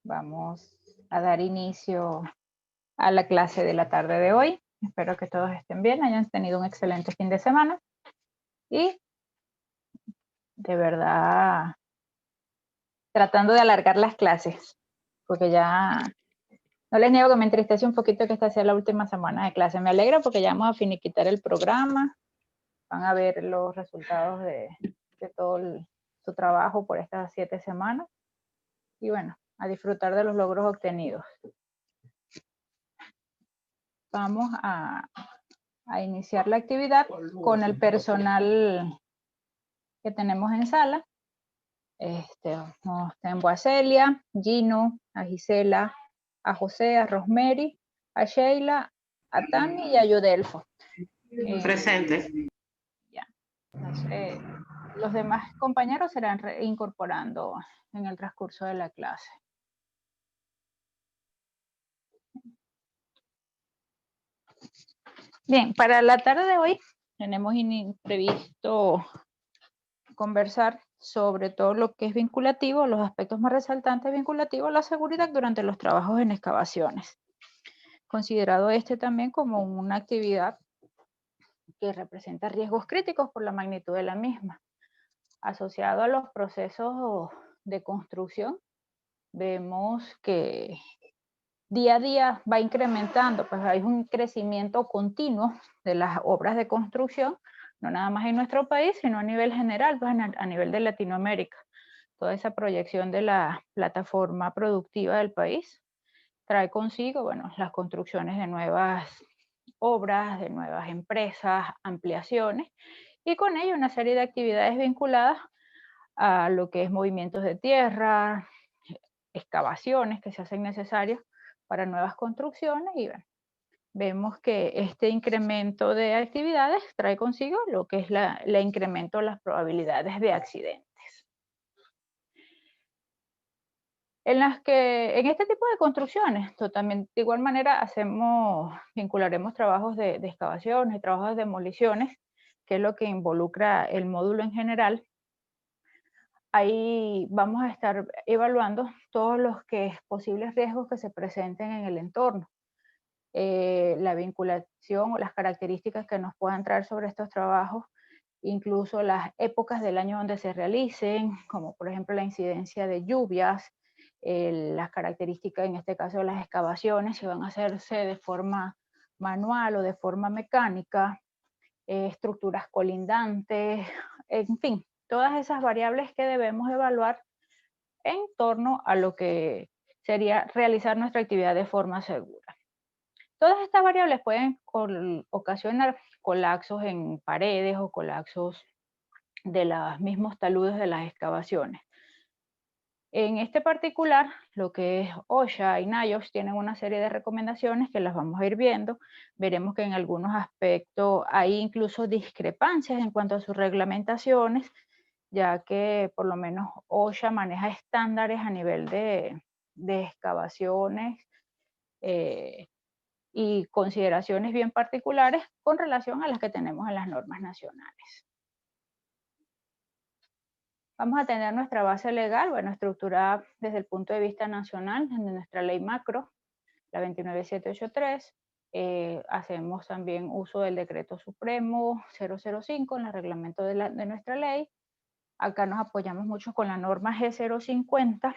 Vamos a dar inicio a la clase de la tarde de hoy. Espero que todos estén bien, hayan tenido un excelente fin de semana y de verdad tratando de alargar las clases, porque ya no les niego que me entristece un poquito que esta sea la última semana de clase. Me alegra porque ya vamos a finiquitar el programa, van a ver los resultados de todo su trabajo por estas 7 semanas y bueno, a disfrutar de los logros obtenidos. Vamos a iniciar la actividad con el personal que tenemos en sala. Tengo a Celia, Gino, a Gisela, a José, a Rosemary, a Sheila, a Tami y a Yudelfo. Presente. Ya. Entonces, los demás compañeros serán incorporando en el transcurso de la clase. Bien, para la tarde de hoy tenemos previsto conversar sobre todo lo que es vinculativo, los aspectos más resaltantes vinculativos a la seguridad durante los trabajos en excavaciones. Considerado este también como una actividad que representa riesgos críticos por la magnitud de la misma. Asociado a los procesos de construcción, vemos que día a día va incrementando, pues hay un crecimiento continuo de las obras de construcción, no nada más en nuestro país, sino a nivel general, pues a nivel de Latinoamérica. Toda esa proyección de la plataforma productiva del país trae consigo, bueno, las construcciones de nuevas obras, de nuevas empresas, ampliaciones, y con ello una serie de actividades vinculadas a lo que es movimientos de tierra, excavaciones que se hacen necesarias para nuevas construcciones y bueno, vemos que este incremento de actividades trae consigo lo que es el incremento de las probabilidades de accidentes. En este tipo de construcciones, totalmente de igual manera vincularemos trabajos de excavaciones, trabajos de demoliciones, que es lo que involucra el módulo en general. Ahí vamos a estar evaluando todos los posibles riesgos que se presenten en el entorno. La vinculación o las características que nos puedan traer sobre estos trabajos, incluso las épocas del año donde se realicen, como por ejemplo la incidencia de lluvias, las características en este caso de las excavaciones, si van a hacerse de forma manual o de forma mecánica, estructuras colindantes, en fin, todas esas variables que debemos evaluar en torno a lo que sería realizar nuestra actividad de forma segura. Todas estas variables pueden ocasionar colapsos en paredes o colapsos de los mismos taludes de las excavaciones. En este particular, lo que es OSHA y NIOSH tienen una serie de recomendaciones que las vamos a ir viendo. Veremos que en algunos aspectos hay incluso discrepancias en cuanto a sus reglamentaciones, ya que por lo menos OSHA maneja estándares a nivel de excavaciones y consideraciones bien particulares con relación a las que tenemos en las normas nacionales. Vamos a tener nuestra base legal, bueno, estructurada desde el punto de vista nacional, en nuestra ley macro, la 29783. Hacemos también uso del decreto supremo 005 en el reglamento de nuestra ley. Acá nos apoyamos mucho con la norma G050,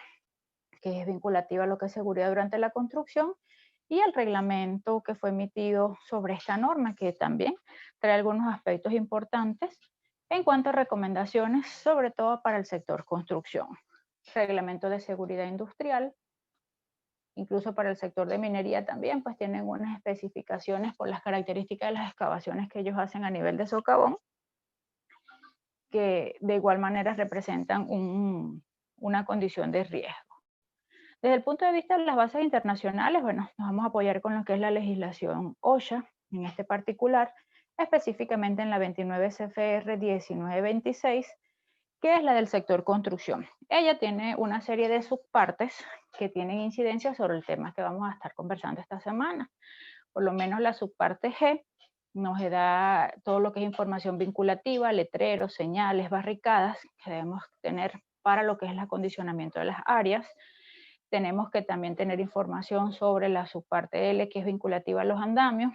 que es vinculativa a lo que es seguridad durante la construcción, y el reglamento que fue emitido sobre esta norma, que también trae algunos aspectos importantes en cuanto a recomendaciones, sobre todo para el sector construcción. Reglamento de seguridad industrial, incluso para el sector de minería también, pues tienen unas especificaciones por las características de las excavaciones que ellos hacen a nivel de socavón, que de igual manera representan una condición de riesgo. Desde el punto de vista de las bases internacionales, bueno, nos vamos a apoyar con lo que es la legislación OSHA, en este particular, específicamente en la 29 CFR 1926, que es la del sector construcción. Ella tiene una serie de subpartes que tienen incidencia sobre el tema que vamos a estar conversando esta semana. Por lo menos la subparte G nos da todo lo que es información vinculativa, letreros, señales, barricadas que debemos tener para lo que es el acondicionamiento de las áreas. tenemos que también tener información sobre la subparte L, que es vinculativa a los andamios.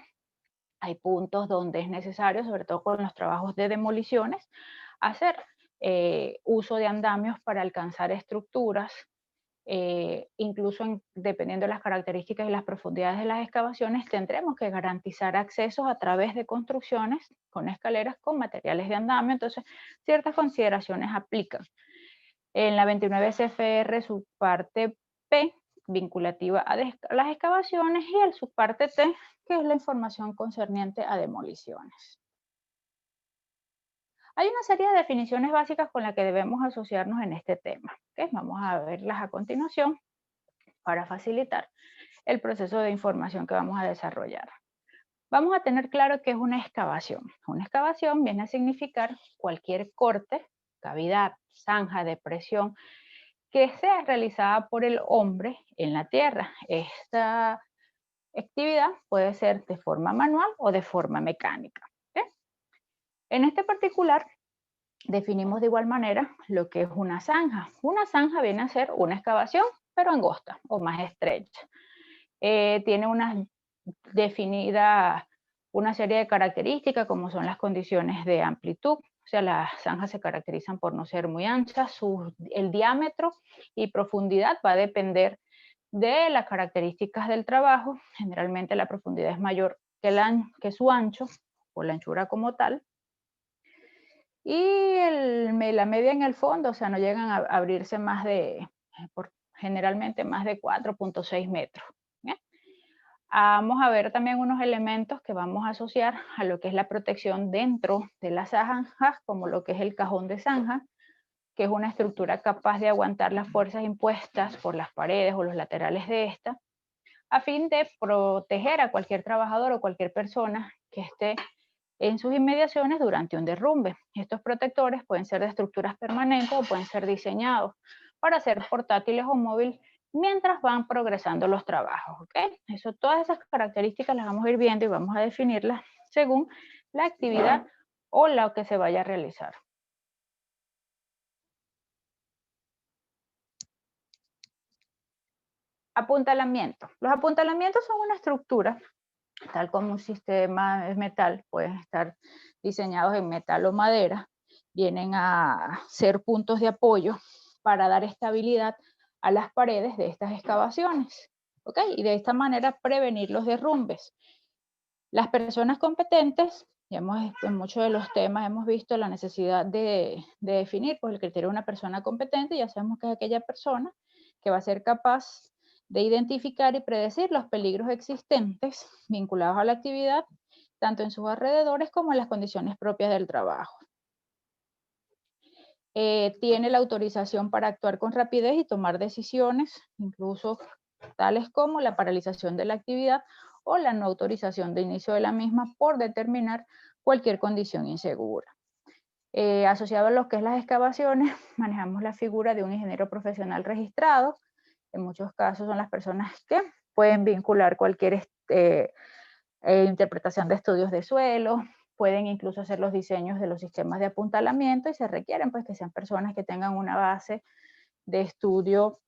Hay puntos donde es necesario, sobre todo con los trabajos de demoliciones, hacer uso de andamios para alcanzar estructuras. Incluso dependiendo de las características y las profundidades de las excavaciones, tendremos que garantizar accesos a través de construcciones con escaleras con materiales de andamio. Entonces, ciertas consideraciones aplican. En la 29 CFR, subparte P, vinculativa a las excavaciones, y el subparte T, que es la información concerniente a demoliciones. Hay una serie de definiciones básicas con las que debemos asociarnos en este tema, ¿okay? Vamos a verlas a continuación para facilitar el proceso de información que vamos a desarrollar. Vamos a tener claro qué es una excavación. Una excavación viene a significar cualquier corte, cavidad, zanja, depresión que sea realizada por el hombre en la tierra. Esta actividad puede ser de forma manual o de forma mecánica. ¿Okay? En este particular, definimos de igual manera lo que es una zanja. Una zanja viene a ser una excavación, pero angosta o más estrecha. Tiene una serie de características, como son las condiciones de amplitud. O sea, las zanjas se caracterizan por no ser muy anchas. El diámetro y profundidad va a depender de las características del trabajo. Generalmente la profundidad es mayor que su ancho o la anchura como tal. Y la media en el fondo, o sea, no llegan a abrirse generalmente más de 4.6 metros. Vamos a ver también unos elementos que vamos a asociar a lo que es la protección dentro de las zanjas, como lo que es el cajón de zanja, que es una estructura capaz de aguantar las fuerzas impuestas por las paredes o los laterales de esta, a fin de proteger a cualquier trabajador o cualquier persona que esté en sus inmediaciones durante un derrumbe. Estos protectores pueden ser de estructuras permanentes o pueden ser diseñados para ser portátiles o móviles mientras van progresando los trabajos. ¿Okay? Todas esas características las vamos a ir viendo y vamos a definirlas según la actividad o lo que se vaya a realizar. Apuntalamiento. Los apuntalamientos son una estructura, tal como un sistema de metal, pueden estar diseñados en metal o madera, vienen a ser puntos de apoyo para dar estabilidad a las paredes de estas excavaciones, ¿ok? Y de esta manera prevenir los derrumbes. Las personas competentes, en muchos de los temas hemos visto la necesidad de definir pues, el criterio de una persona competente. Ya sabemos que es aquella persona que va a ser capaz de identificar y predecir los peligros existentes vinculados a la actividad, tanto en sus alrededores como en las condiciones propias del trabajo. Tiene la autorización para actuar con rapidez y tomar decisiones, incluso tales como la paralización de la actividad o la no autorización de inicio de la misma por determinar cualquier condición insegura. Asociado a lo que es las excavaciones, manejamos la figura de un ingeniero profesional registrado. En muchos casos son las personas que pueden vincular cualquier interpretación de estudios de suelo, pueden incluso hacer los diseños de los sistemas de apuntalamiento y se requieren pues que sean personas que tengan una base de estudio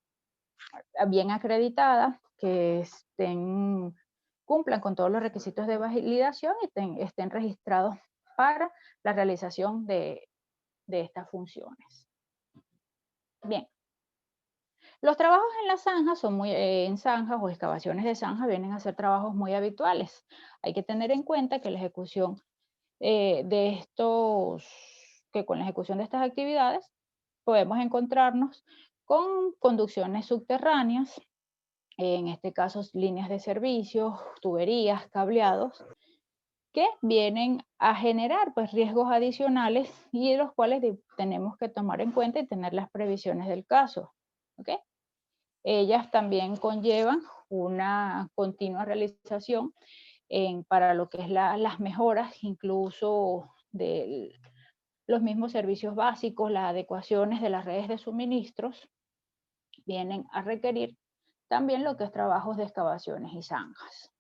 bien acreditada, que cumplan con todos los requisitos de validación y estén registrados para la realización de estas funciones. Bien. Los trabajos en las zanjas en zanjas o excavaciones de zanja vienen a ser trabajos muy habituales. Hay que tener en cuenta que la ejecución con la ejecución de estas actividades podemos encontrarnos con conducciones subterráneas, en este caso líneas de servicios, tuberías, cableados, que vienen a generar pues, riesgos adicionales y de los cuales tenemos que tomar en cuenta y tener las previsiones del caso. ¿Okay? Ellas también conllevan una continua realización para lo que es las mejoras, incluso de los mismos servicios básicos, las adecuaciones de las redes de suministros, vienen a requerir también lo que es trabajos de excavaciones y zanjas.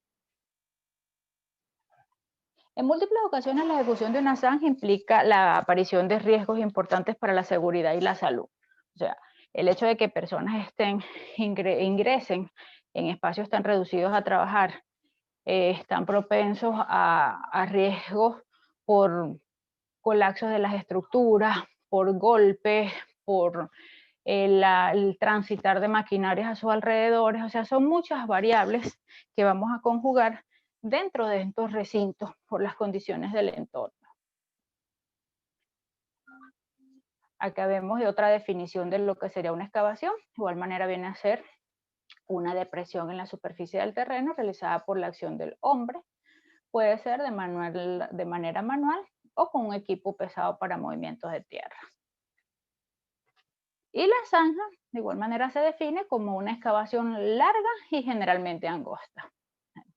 En múltiples ocasiones la ejecución de una zanja implica la aparición de riesgos importantes para la seguridad y la salud. O sea, El hecho de que personas ingresen en espacios tan reducidos a trabajar, están propensos a riesgos por colapsos de las estructuras, por golpes, por el transitar de maquinarias a sus alrededores. O sea, son muchas variables que vamos a conjugar dentro de estos recintos por las condiciones del entorno. Acá vemos de otra definición de lo que sería una excavación. De igual manera viene a ser una depresión en la superficie del terreno realizada por la acción del hombre. Puede ser de manera manual o con un equipo pesado para movimientos de tierra. Y la zanja, de igual manera, se define como una excavación larga y generalmente angosta.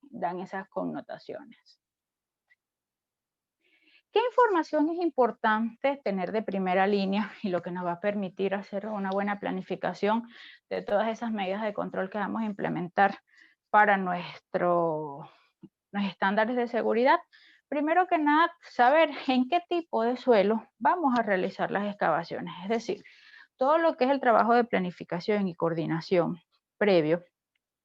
Dan esas connotaciones. ¿Qué información es importante tener de primera línea y lo que nos va a permitir hacer una buena planificación de todas esas medidas de control que vamos a implementar para nuestros estándares de seguridad? Primero que nada, saber en qué tipo de suelo vamos a realizar las excavaciones. Es decir, todo lo que es el trabajo de planificación y coordinación previo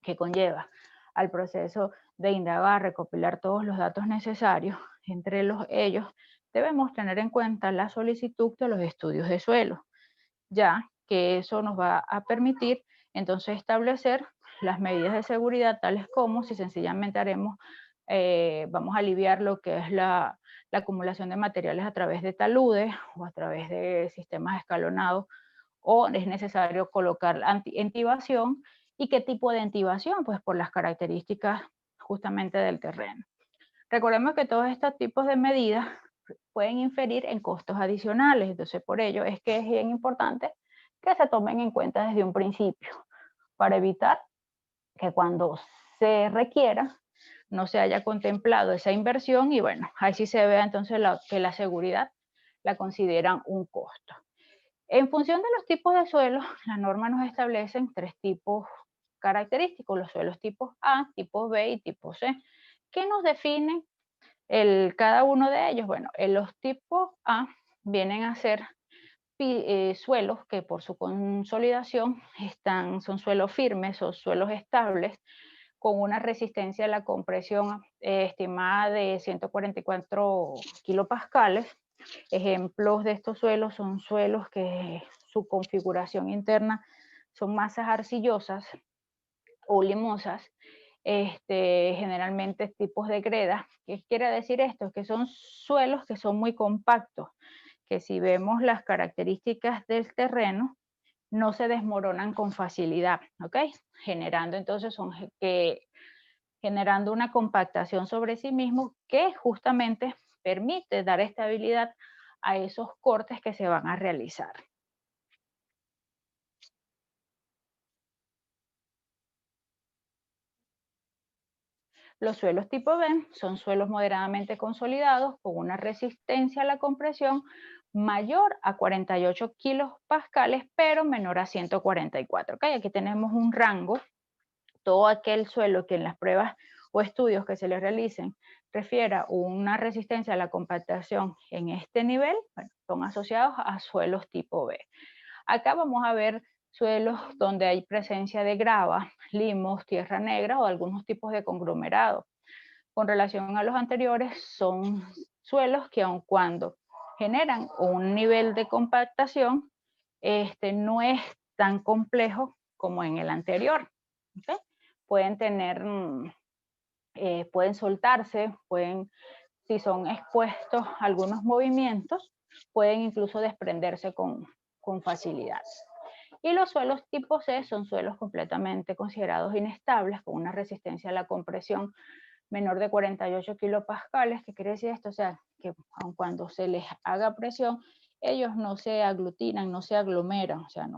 que conlleva al proceso de indagar, recopilar todos los datos necesarios, entre ellos debemos tener en cuenta la solicitud de los estudios de suelo, ya que eso nos va a permitir entonces establecer las medidas de seguridad, tales como si sencillamente vamos a aliviar lo que es la acumulación de materiales a través de taludes o a través de sistemas escalonados, o es necesario colocar entibación. ¿Y qué tipo de entibación? Pues por las características justamente del terreno. Recordemos que todos estos tipos de medidas pueden inferir en costos adicionales, entonces por ello es que es bien importante que se tomen en cuenta desde un principio para evitar que cuando se requiera no se haya contemplado esa inversión y bueno, ahí sí se vea entonces que la seguridad la consideran un costo. En función de los tipos de suelos, las normas nos establecen 3 tipos característicos, los suelos tipos A, tipo B y tipo C. ¿Qué nos definen cada uno de ellos? Bueno, los tipos A vienen a ser suelos que por su consolidación son suelos firmes o suelos estables con una resistencia a la compresión estimada de 144 kilopascales. Ejemplos de estos suelos son suelos que su configuración interna son masas arcillosas o limosas, generalmente tipos de greda. ¿Qué quiere decir esto? Que son suelos que son muy compactos, que si vemos las características del terreno, no se desmoronan con facilidad, ¿ok? Generando entonces generando una compactación sobre sí mismo que justamente permite dar estabilidad a esos cortes que se van a realizar. Los suelos tipo B son suelos moderadamente consolidados con una resistencia a la compresión mayor a 48 kilopascales, pero menor a 144. ¿Okay? Aquí tenemos un rango. Todo aquel suelo que en las pruebas o estudios que se le realicen refiera una resistencia a la compactación en este nivel, bueno, son asociados a suelos tipo B. Acá vamos a ver suelos donde hay presencia de grava, limos, tierra negra o algunos tipos de conglomerado. Con relación a los anteriores, son suelos que aun cuando generan un nivel de compactación, no es tan complejo como en el anterior. ¿Okay? Pueden pueden soltarse, si son expuestos a algunos movimientos, pueden incluso desprenderse con facilidad. Y los suelos tipo C son suelos completamente considerados inestables, con una resistencia a la compresión menor de 48 kilopascales. ¿Qué quiere decir esto? O sea, que aun cuando se les haga presión, ellos no se aglutinan, no se aglomeran, o sea,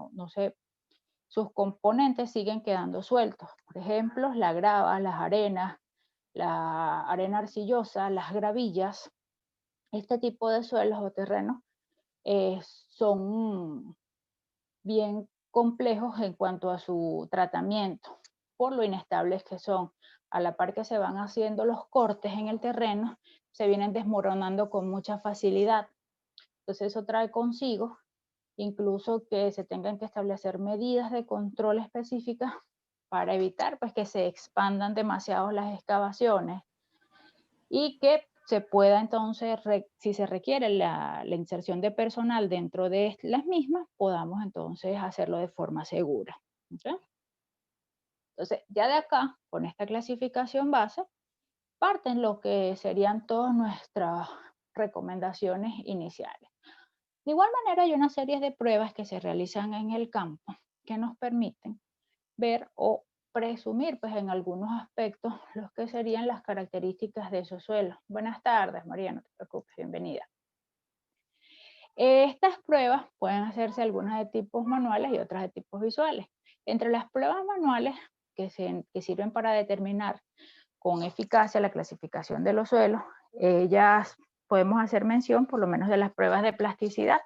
sus componentes siguen quedando sueltos. Por ejemplo, la grava, las arenas, la arena arcillosa, las gravillas. Este tipo de suelos o terrenos son bien complejos en cuanto a su tratamiento, por lo inestables que son. A la par que se van haciendo los cortes en el terreno, se vienen desmoronando con mucha facilidad. Entonces eso trae consigo incluso que se tengan que establecer medidas de control específicas para evitar pues, que se expandan demasiado las excavaciones y que se pueda entonces, si se requiere la inserción de personal dentro de las mismas, podamos entonces hacerlo de forma segura. ¿Okay? Entonces, ya de acá, con esta clasificación base, parten lo que serían todas nuestras recomendaciones iniciales. De igual manera, hay una serie de pruebas que se realizan en el campo que nos permiten ver o presumir, pues en algunos aspectos, los que serían las características de esos suelos. Buenas tardes, María, no te preocupes, bienvenida. Estas pruebas pueden hacerse algunas de tipos manuales y otras de tipos visuales. Entre las pruebas manuales que sirven para determinar con eficacia la clasificación de los suelos, ellas podemos hacer mención por lo menos de las pruebas de plasticidad.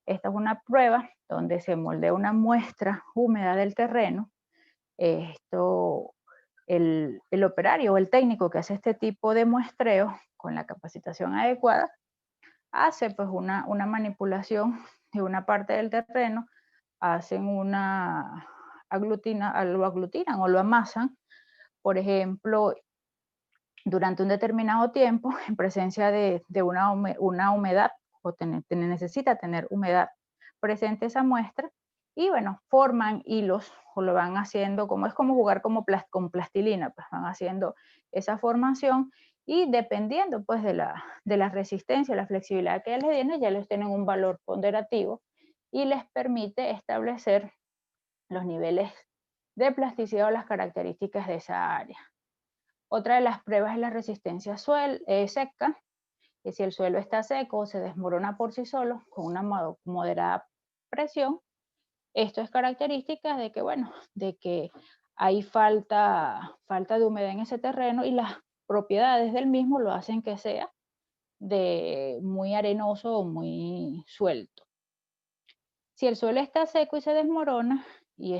Esta es una prueba donde se moldea una muestra húmeda del terreno. El operario o el técnico que hace este tipo de muestreo con la capacitación adecuada hace pues una manipulación de una parte del terreno, hacen lo aglutinan o lo amasan, por ejemplo, durante un determinado tiempo en presencia de una humedad, o necesita tener humedad presente esa muestra, y bueno, forman hilos o lo van haciendo, es como jugar con plastilina, pues van haciendo esa formación y dependiendo pues de la resistencia, la flexibilidad que les tienen, ya les tienen un valor ponderativo y les permite establecer los niveles de plasticidad o las características de esa área. Otra de las pruebas es la resistencia seca, que si el suelo está seco o se desmorona por sí solo con una moderada presión, esto es característica de que, bueno, de que hay falta de humedad en ese terreno y las propiedades del mismo lo hacen que sea de muy arenoso o muy suelto. Si el suelo está seco y se desmorona y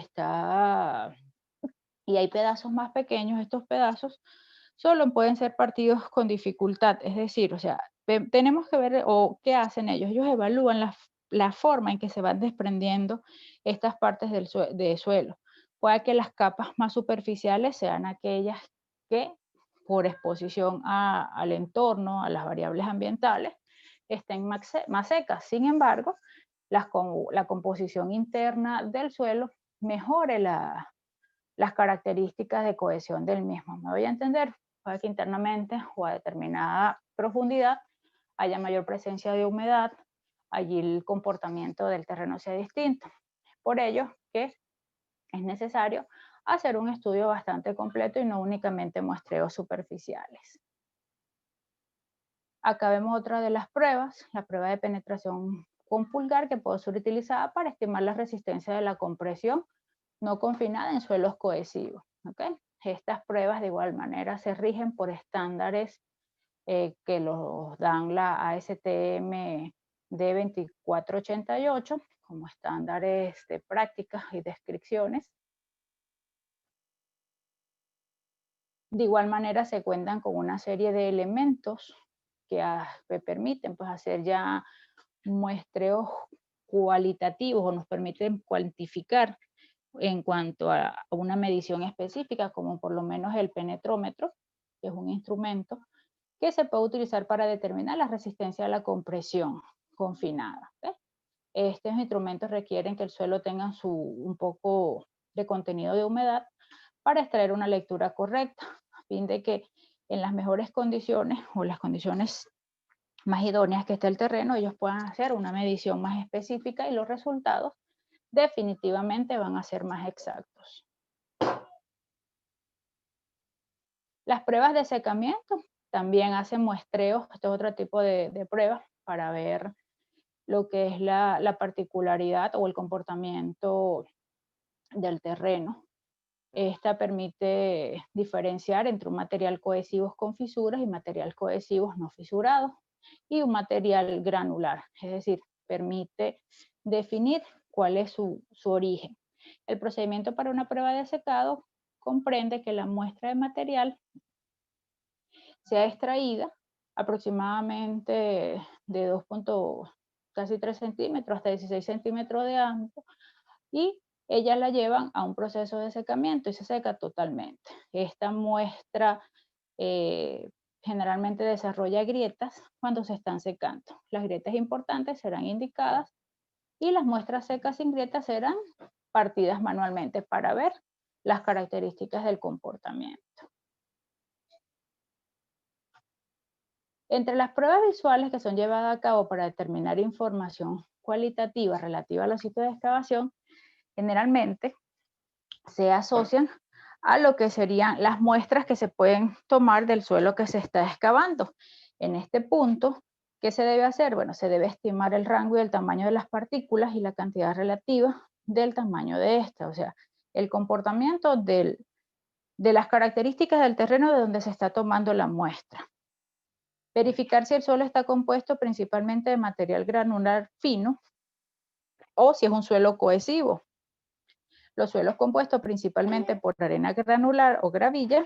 hay pedazos más pequeños, estos pedazos solo pueden ser partidos con dificultad, es decir, o sea, tenemos que ver o qué hacen ellos. Ellos evalúan la forma en que se van desprendiendo estas partes del suelo. Puede que las capas más superficiales sean aquellas que por exposición al entorno, a las variables ambientales, estén más secas. Sin embargo, la composición interna del suelo mejore las características de cohesión del mismo. ¿Me voy a entender? Puede que internamente o a determinada profundidad haya mayor presencia de humedad, allí el comportamiento del terreno sea distinto. Por ello que es necesario hacer un estudio bastante completo y no únicamente muestreos superficiales. Acá vemos otra de las pruebas, la prueba de penetración con pulgar, que puede ser utilizada para estimar la resistencia de la compresión no confinada en suelos cohesivos. ¿Okay? Estas pruebas de igual manera se rigen por estándares que los dan la ASTM D2488 como estándares de prácticas y descripciones. De igual manera se cuentan con una serie de elementos que permiten pues, hacer ya muestreos cualitativos o nos permiten cuantificar en cuanto a una medición específica, como por lo menos el penetrómetro, que es un instrumento que se puede utilizar para determinar la resistencia a la compresión confinada. ¿Ves? Estos instrumentos requieren que el suelo tenga un poco de contenido de humedad para extraer una lectura correcta, a fin de que en las mejores condiciones o las condiciones más idóneas que esté el terreno, ellos puedan hacer una medición más específica y los resultados definitivamente van a ser más exactos. Las pruebas de secamiento también hacen muestreos, este es otro tipo de pruebas para ver lo que es la particularidad o el comportamiento del terreno. Esta permite diferenciar entre un material cohesivo con fisuras y material cohesivo no fisurado y un material granular, es decir, permite definir cuál es su origen. El procedimiento para una prueba de secado comprende que la muestra de material sea extraída aproximadamente de 2.3 casi 3 centímetros, hasta 16 centímetros de ancho, y ellas la llevan a un proceso de secamiento y se seca totalmente. Esta muestra generalmente desarrolla grietas cuando se están secando. Las grietas importantes serán indicadas y las muestras secas sin grietas serán partidas manualmente para ver las características del comportamiento. Entre las pruebas visuales que son llevadas a cabo para determinar información cualitativa relativa a los sitios de excavación, generalmente se asocian a lo que serían las muestras que se pueden tomar del suelo que se está excavando. En este punto, ¿qué se debe hacer? Bueno, se debe estimar el rango y el tamaño de las partículas y la cantidad relativa del tamaño de esta, o sea, el comportamiento de las características del terreno de donde se está tomando la muestra. Verificar si el suelo está compuesto principalmente de material granular fino o si es un suelo cohesivo. Los suelos compuestos principalmente por arena granular o gravilla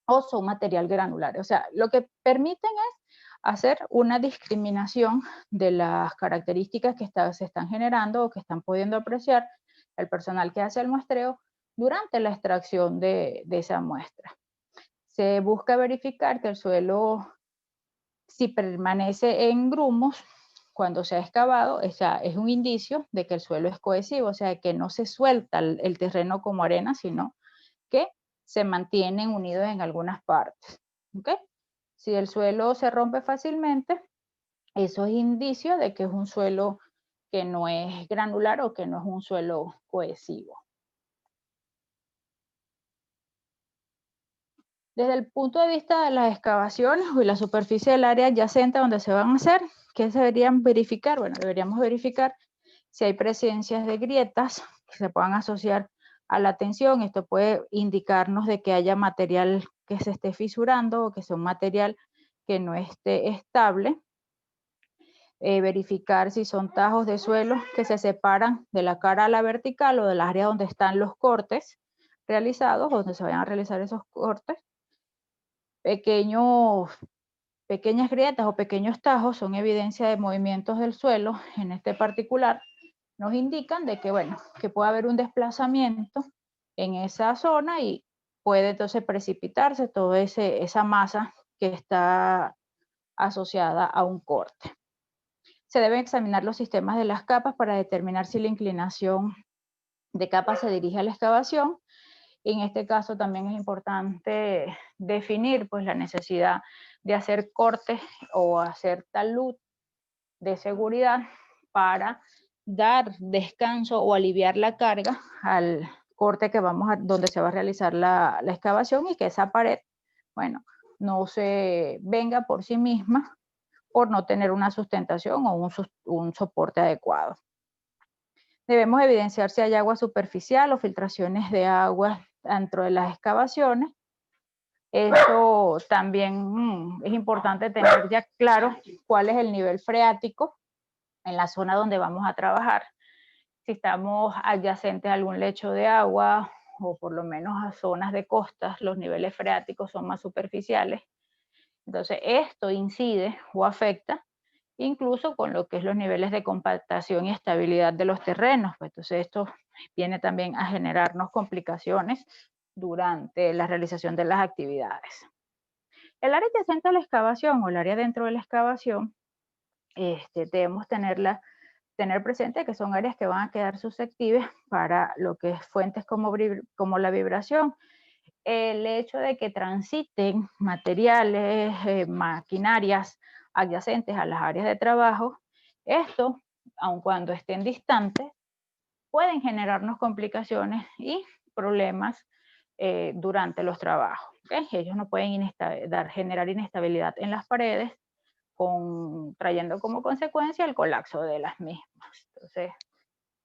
o son material granular. O sea, lo que permiten es hacer una discriminación de las características que se están generando o que están pudiendo apreciar el personal que hace el muestreo durante la extracción de esa muestra. Se busca verificar que el suelo, si permanece en grumos, cuando se ha excavado, es un indicio de que el suelo es cohesivo, o sea, que no se suelta el terreno como arena, sino que se mantienen unidos en algunas partes. ¿Okay? Si el suelo se rompe fácilmente, eso es indicio de que es un suelo que no es granular o que no es un suelo cohesivo. Desde el punto de vista de las excavaciones y la superficie del área adyacente donde se van a hacer, ¿qué se deberían verificar? Bueno, deberíamos verificar si hay presencias de grietas que se puedan asociar a la tensión. Esto puede indicarnos de que haya material que se esté fisurando o que sea un material que no esté estable. Verificar si son tajos de suelo que se separan de la cara a la vertical o del área donde están los cortes realizados, donde se vayan a realizar esos cortes. Pequeñas grietas o pequeños tajos son evidencia de movimientos del suelo. En este particular nos indican de que, bueno, que puede haber un desplazamiento en esa zona y puede entonces precipitarse toda esa masa que está asociada a un corte. Se deben examinar los sistemas de las capas para determinar si la inclinación de capa se dirige a la excavación. En este caso también es importante definir pues, la necesidad de hacer cortes o hacer talud de seguridad para dar descanso o aliviar la carga al corte que donde se va a realizar la excavación y que esa pared, bueno, no se venga por sí misma por no tener una sustentación o un soporte adecuado. Debemos evidenciar si hay agua superficial o filtraciones de agua dentro de las excavaciones. Eso también es importante tener ya claro cuál es el nivel freático en la zona donde vamos a trabajar. Si estamos adyacentes a algún lecho de agua o por lo menos a zonas de costas, los niveles freáticos son más superficiales. Entonces, esto incide o afecta incluso con lo que es los niveles de compactación y estabilidad de los terrenos. Pues entonces, esto viene también a generarnos complicaciones durante la realización de las actividades. El área adyacente a la excavación o el área dentro de la excavación, debemos tener presente que son áreas que van a quedar susceptibles para lo que es fuentes como la vibración. El hecho de que transiten materiales, maquinarias adyacentes a las áreas de trabajo, esto, aun cuando estén distantes, pueden generarnos complicaciones y problemas durante los trabajos. ¿Okay? Ellos no pueden generar inestabilidad en las paredes, trayendo como consecuencia el colapso de las mismas. Entonces,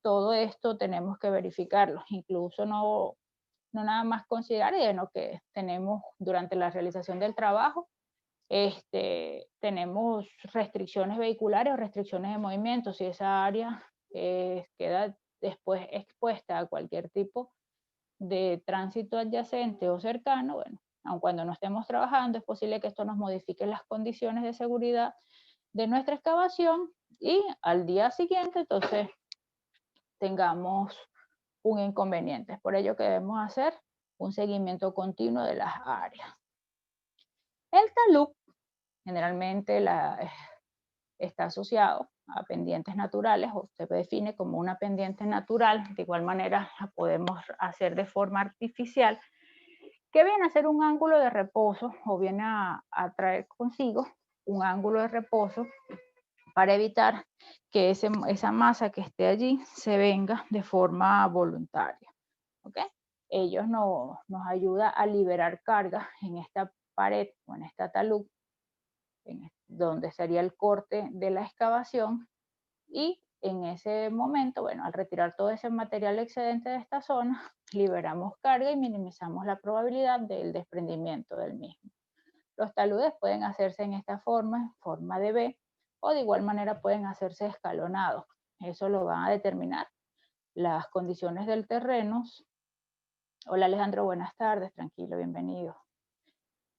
todo esto tenemos que verificarlo, incluso no nada más considerar que tenemos durante la realización del trabajo, tenemos restricciones vehiculares o restricciones de movimiento. Si esa área queda después expuesta a cualquier tipo de tránsito adyacente o cercano, bueno, aun cuando no estemos trabajando, es posible que esto nos modifique las condiciones de seguridad de nuestra excavación y al día siguiente entonces tengamos un inconveniente. Es por ello que debemos hacer un seguimiento continuo de las áreas. El talud generalmente está asociado a pendientes naturales, o se define como una pendiente natural. De igual manera la podemos hacer de forma artificial, que viene a ser un ángulo de reposo o viene a traer consigo un ángulo de reposo para evitar que esa masa que esté allí se venga de forma voluntaria. ¿Okay? Ellos nos ayuda a liberar carga en esta pared o en esta talud, donde sería el corte de la excavación, y en ese momento, bueno, al retirar todo ese material excedente de esta zona, liberamos carga y minimizamos la probabilidad del desprendimiento del mismo. Los taludes pueden hacerse en esta forma, en forma de V, o de igual manera pueden hacerse escalonados. Eso lo van a determinar las condiciones del terreno. Hola Alejandro, buenas tardes, tranquilo, bienvenido.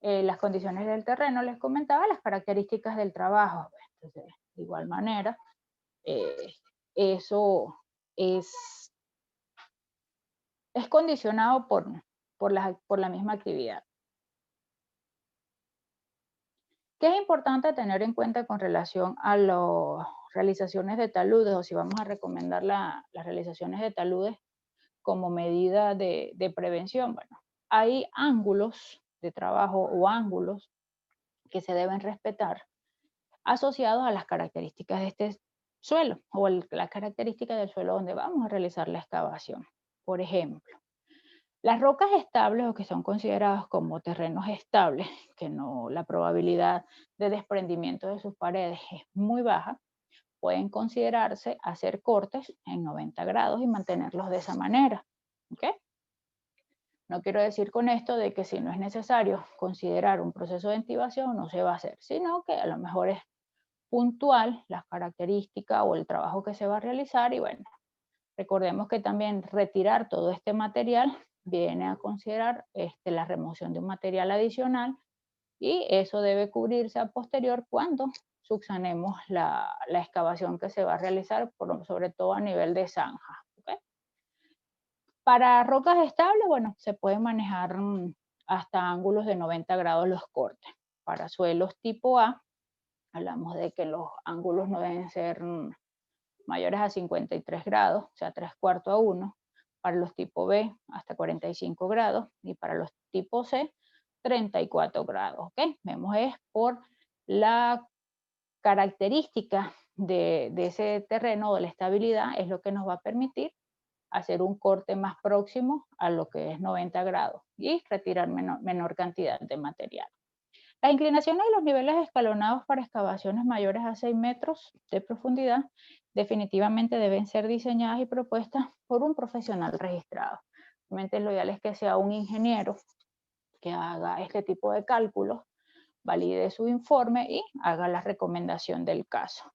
Las condiciones del terreno, les comentaba las características del trabajo. Entonces, de igual manera, eso es condicionado por la misma actividad. ¿Qué es importante tener en cuenta con relación a las realizaciones de taludes, o si vamos a recomendar las realizaciones de taludes como medida de prevención? Bueno, hay ángulos de trabajo o ángulos que se deben respetar asociados a las características de este suelo o las características del suelo donde vamos a realizar la excavación. Por ejemplo, las rocas estables, o que son consideradas como terrenos estables, que la probabilidad de desprendimiento de sus paredes es muy baja, pueden considerarse hacer cortes en 90 grados y mantenerlos de esa manera. ¿Okay? No quiero decir con esto de que si no es necesario considerar un proceso de intivación no se va a hacer, sino que a lo mejor es puntual las características o el trabajo que se va a realizar, y bueno, recordemos que también retirar todo este material viene a considerar la remoción de un material adicional, y eso debe cubrirse a posterior cuando subsanemos la excavación que se va a realizar, sobre todo a nivel de zanja. ¿Okay? Para rocas estables, bueno, se pueden manejar hasta ángulos de 90 grados los cortes. Para suelos tipo A, hablamos de que los ángulos no deben ser mayores a 53 grados, o sea, 3/4 a 1. Para los tipo B, hasta 45 grados. Y para los tipo C, 34 grados. ¿Okay? Vemos es por la característica de ese terreno, de la estabilidad, es lo que nos va a permitir hacer un corte más próximo a lo que es 90 grados y retirar menor cantidad de material. Las inclinaciones de los niveles escalonados para excavaciones mayores a 6 metros de profundidad definitivamente deben ser diseñadas y propuestas por un profesional registrado. Realmente lo ideal es que sea un ingeniero que haga este tipo de cálculos, valide su informe y haga la recomendación del caso.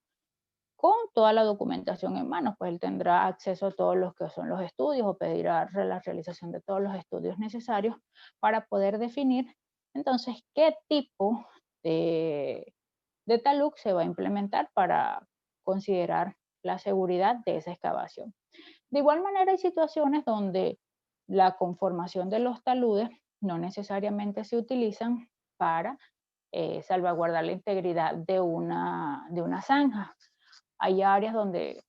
Con toda la documentación en mano, pues él tendrá acceso a todos los que son los estudios, o pedirá la realización de todos los estudios necesarios para poder definir entonces qué tipo de talud se va a implementar para considerar la seguridad de esa excavación. De igual manera, hay situaciones donde la conformación de los taludes no necesariamente se utilizan para salvaguardar la integridad de una zanja. Hay áreas donde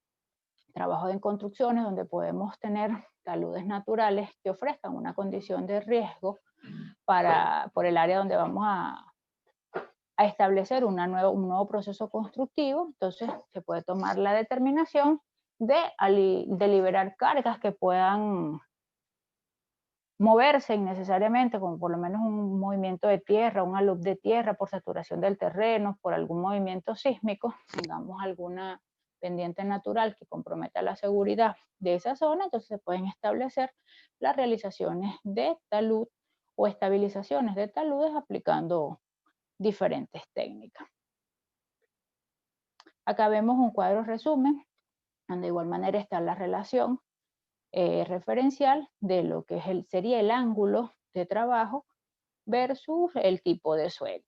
trabajo en construcciones donde podemos tener taludes naturales que ofrezcan una condición de riesgo por el área donde vamos a establecer un nuevo proceso constructivo. Entonces se puede tomar la determinación de liberar cargas que puedan moverse innecesariamente, como por lo menos un movimiento de tierra, un alud de tierra por saturación del terreno, por algún movimiento sísmico, tengamos alguna pendiente natural que comprometa la seguridad de esa zona. Entonces se pueden establecer las realizaciones de talud o estabilizaciones de taludes aplicando diferentes técnicas. Acá vemos un cuadro resumen, donde de igual manera está la relación referencial de lo que sería el ángulo de trabajo versus el tipo de suelo.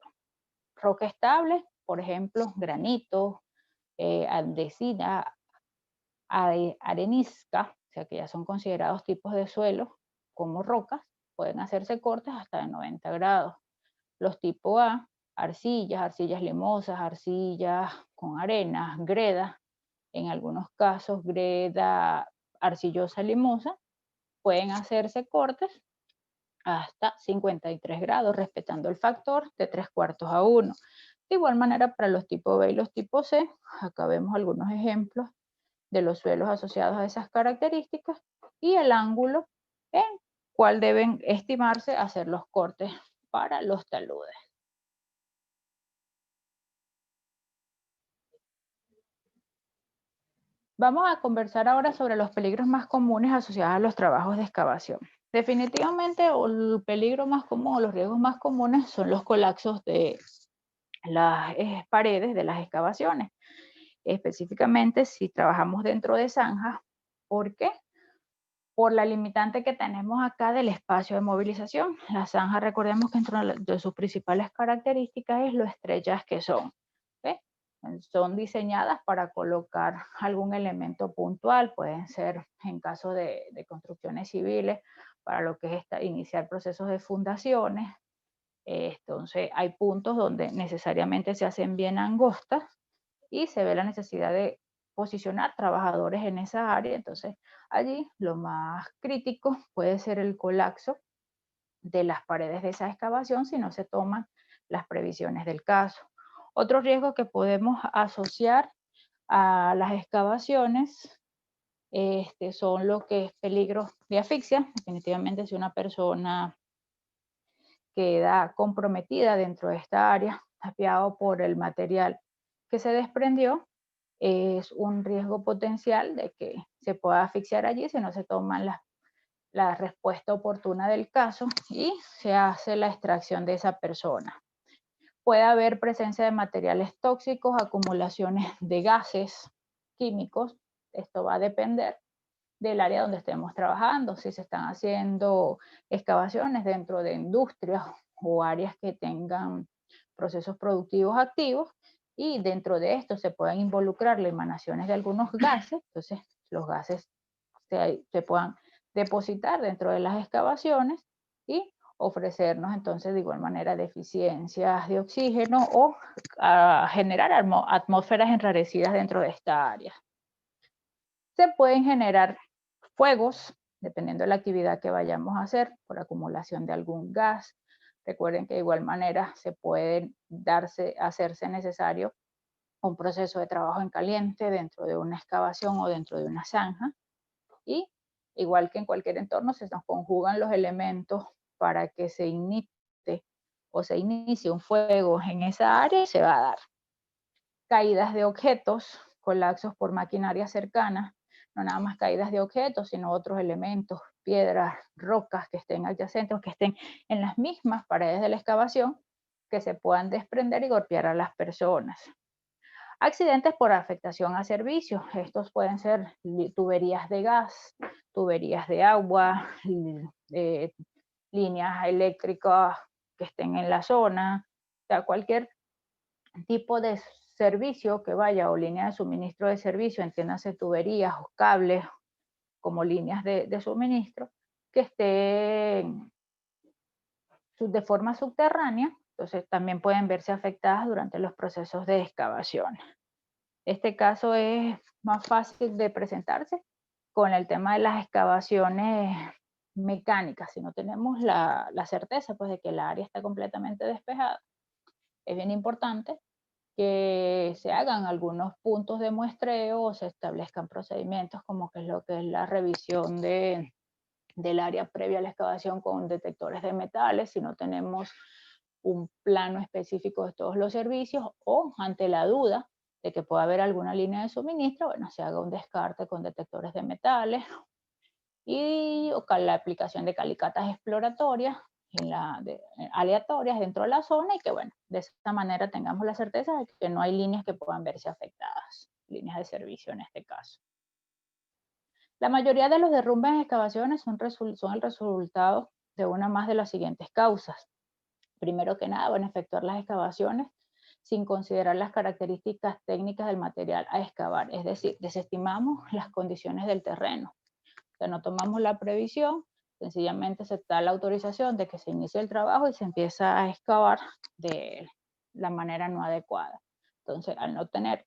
Roca estable, por ejemplo, granito, andesina, arenisca, o sea que ya son considerados tipos de suelo como rocas, pueden hacerse cortes hasta de 90 grados. Los tipo A, arcillas, arcillas limosas, arcillas con arena, greda, en algunos casos greda arcillosa limosa, pueden hacerse cortes hasta 53 grados, respetando el factor de 3/4 a 1. De igual manera para los tipo B y los tipo C, acá vemos algunos ejemplos de los suelos asociados a esas características y el ángulo en cuál deben estimarse hacer los cortes para los taludes. Vamos a conversar ahora sobre los peligros más comunes asociados a los trabajos de excavación. Definitivamente el peligro más común o los riesgos más comunes son los colapsos de las paredes de las excavaciones. Específicamente si trabajamos dentro de zanjas. ¿Por qué? Por la limitante que tenemos acá del espacio de movilización. Las zanjas, recordemos que entre de sus principales características es lo estrechas que son. ¿Okay? Son diseñadas para colocar algún elemento puntual, pueden ser en caso de construcciones civiles, para lo que es iniciar procesos de fundaciones. Entonces hay puntos donde necesariamente se hacen bien angostas y se ve la necesidad de posicionar trabajadores en esa área. Entonces allí lo más crítico puede ser el colapso de las paredes de esa excavación si no se toman las previsiones del caso. Otro riesgo que podemos asociar a las excavaciones son lo que es peligro de asfixia. Definitivamente si una persona queda comprometida dentro de esta área, tapiado por el material que se desprendió, es un riesgo potencial de que se pueda asfixiar allí si no se toman la respuesta oportuna del caso y se hace la extracción de esa persona. Puede haber presencia de materiales tóxicos, acumulaciones de gases químicos. Esto va a depender del área donde estemos trabajando. Si se están haciendo excavaciones dentro de industrias o áreas que tengan procesos productivos activos y dentro de esto se pueden involucrar las emanaciones de algunos gases, entonces los gases se puedan depositar dentro de las excavaciones y ofrecernos entonces de igual manera deficiencias de oxígeno o generar atmósferas enrarecidas dentro de esta área. Se pueden generar fuegos, dependiendo de la actividad que vayamos a hacer, por acumulación de algún gas. Recuerden que de igual manera se puede hacerse necesario un proceso de trabajo en caliente dentro de una excavación o dentro de una zanja. Y igual que en cualquier entorno, se nos conjugan los elementos para que se inicie un fuego en esa área y se va a dar. Caídas de objetos, colapsos por maquinaria cercana, no nada más caídas de objetos, sino otros elementos, piedras, rocas que estén adyacentes o que estén en las mismas paredes de la excavación, que se puedan desprender y golpear a las personas. Accidentes por afectación a servicios. Estos pueden ser tuberías de gas, tuberías de agua, líneas eléctricas que estén en la zona, o sea, cualquier tipo de servicio que vaya o línea de suministro de servicio, entiéndase tuberías o cables como líneas de suministro, que estén de forma subterránea, entonces también pueden verse afectadas durante los procesos de excavación. Este caso es más fácil de presentarse con el tema de las excavaciones mecánicas. Si no tenemos la certeza pues, de que el área está completamente despejada, es bien importante que se hagan algunos puntos de muestreo o se establezcan procedimientos como que es lo que es la revisión del área previa a la excavación con detectores de metales, si no tenemos un plano específico de todos los servicios o ante la duda de que pueda haber alguna línea de suministro, bueno, se haga un descarte con detectores de metales y o la aplicación de calicatas exploratorias aleatorias dentro de la zona y que, bueno, de esta manera tengamos la certeza de que no hay líneas que puedan verse afectadas, líneas de servicio en este caso. La mayoría de los derrumbes en excavaciones son el resultado de una más de las siguientes causas. Primero que nada, bueno, efectuar las excavaciones sin considerar las características técnicas del material a excavar. Es decir, desestimamos las condiciones del terreno. O sea, no tomamos la previsión, sencillamente se da la autorización de que se inicie el trabajo y se empieza a excavar de la manera no adecuada. Entonces, al no tener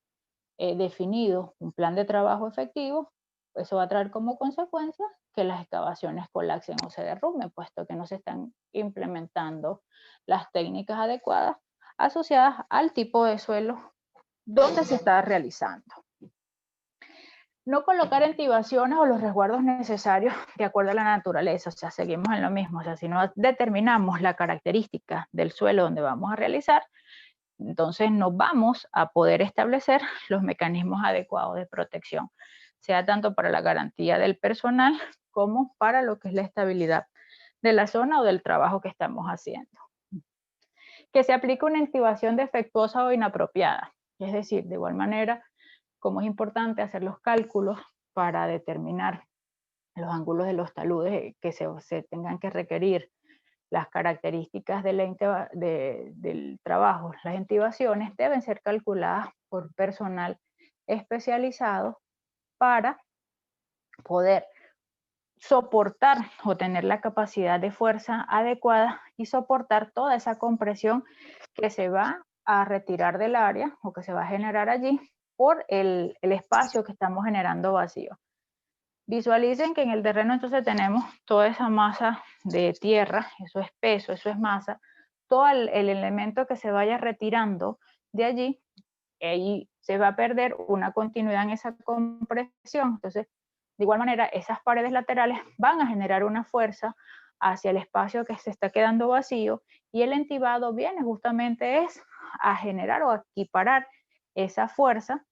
definido un plan de trabajo efectivo, eso va a traer como consecuencia que las excavaciones colapsen o se derrumben, puesto que no se están implementando las técnicas adecuadas asociadas al tipo de suelo donde se está realizando. No colocar entibaciones o los resguardos necesarios de acuerdo a la naturaleza, o sea, seguimos en lo mismo, o sea, si no determinamos la característica del suelo donde vamos a realizar, entonces no vamos a poder establecer los mecanismos adecuados de protección, sea tanto para la garantía del personal como para lo que es la estabilidad de la zona o del trabajo que estamos haciendo. Que se aplique una intubación defectuosa o inapropiada, es decir, de igual manera, como es importante hacer los cálculos para determinar los ángulos de los taludes que se tengan que requerir, las características del trabajo, las intubaciones deben ser calculadas por personal especializado para poder soportar o tener la capacidad de fuerza adecuada y soportar toda esa compresión que se va a retirar del área o que se va a generar allí por el espacio que estamos generando vacío. Visualicen que en el terreno entonces tenemos toda esa masa de tierra, eso es peso, eso es masa, todo el elemento que se vaya retirando de allí, ahí se va a perder una continuidad en esa compresión. Entonces, de igual manera, esas paredes laterales van a generar una fuerza hacia el espacio que se está quedando vacío y el entibado viene justamente es a generar o a equiparar esa fuerza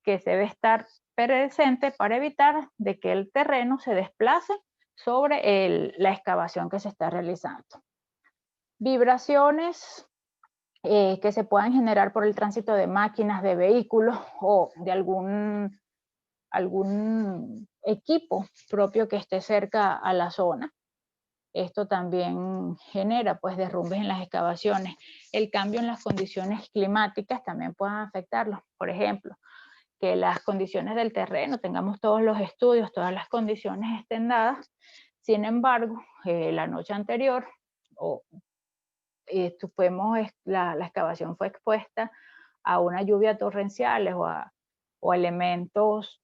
que se debe estar presente para evitar de que el terreno se desplace sobre la excavación que se está realizando. Vibraciones que se puedan generar por el tránsito de máquinas, de vehículos o de algún equipo propio que esté cerca a la zona. Esto también genera pues derrumbes en las excavaciones. El cambio en las condiciones climáticas también pueden afectarlo. Por ejemplo, que las condiciones del terreno, tengamos todos los estudios, todas las condiciones estén dadas. Sin embargo, la noche anterior, la excavación fue expuesta a una lluvia torrenciales o elementos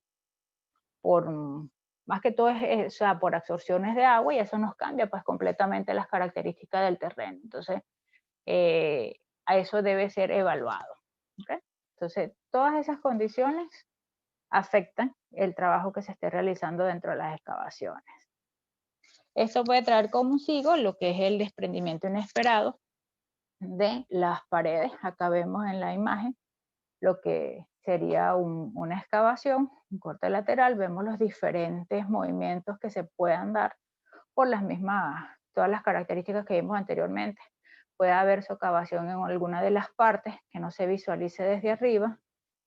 más que todo o sea, por absorciones de agua, y eso nos cambia pues completamente las características del terreno. Entonces, a eso debe ser evaluado. ¿Okay? Entonces, todas esas condiciones afectan el trabajo que se esté realizando dentro de las excavaciones. Esto puede traer consigo lo que es el desprendimiento inesperado de las paredes. Acá vemos en la imagen lo que sería una excavación, un corte lateral. Vemos los diferentes movimientos que se puedan dar por todas las características que vimos anteriormente. Puede haber socavación en alguna de las partes que no se visualice desde arriba,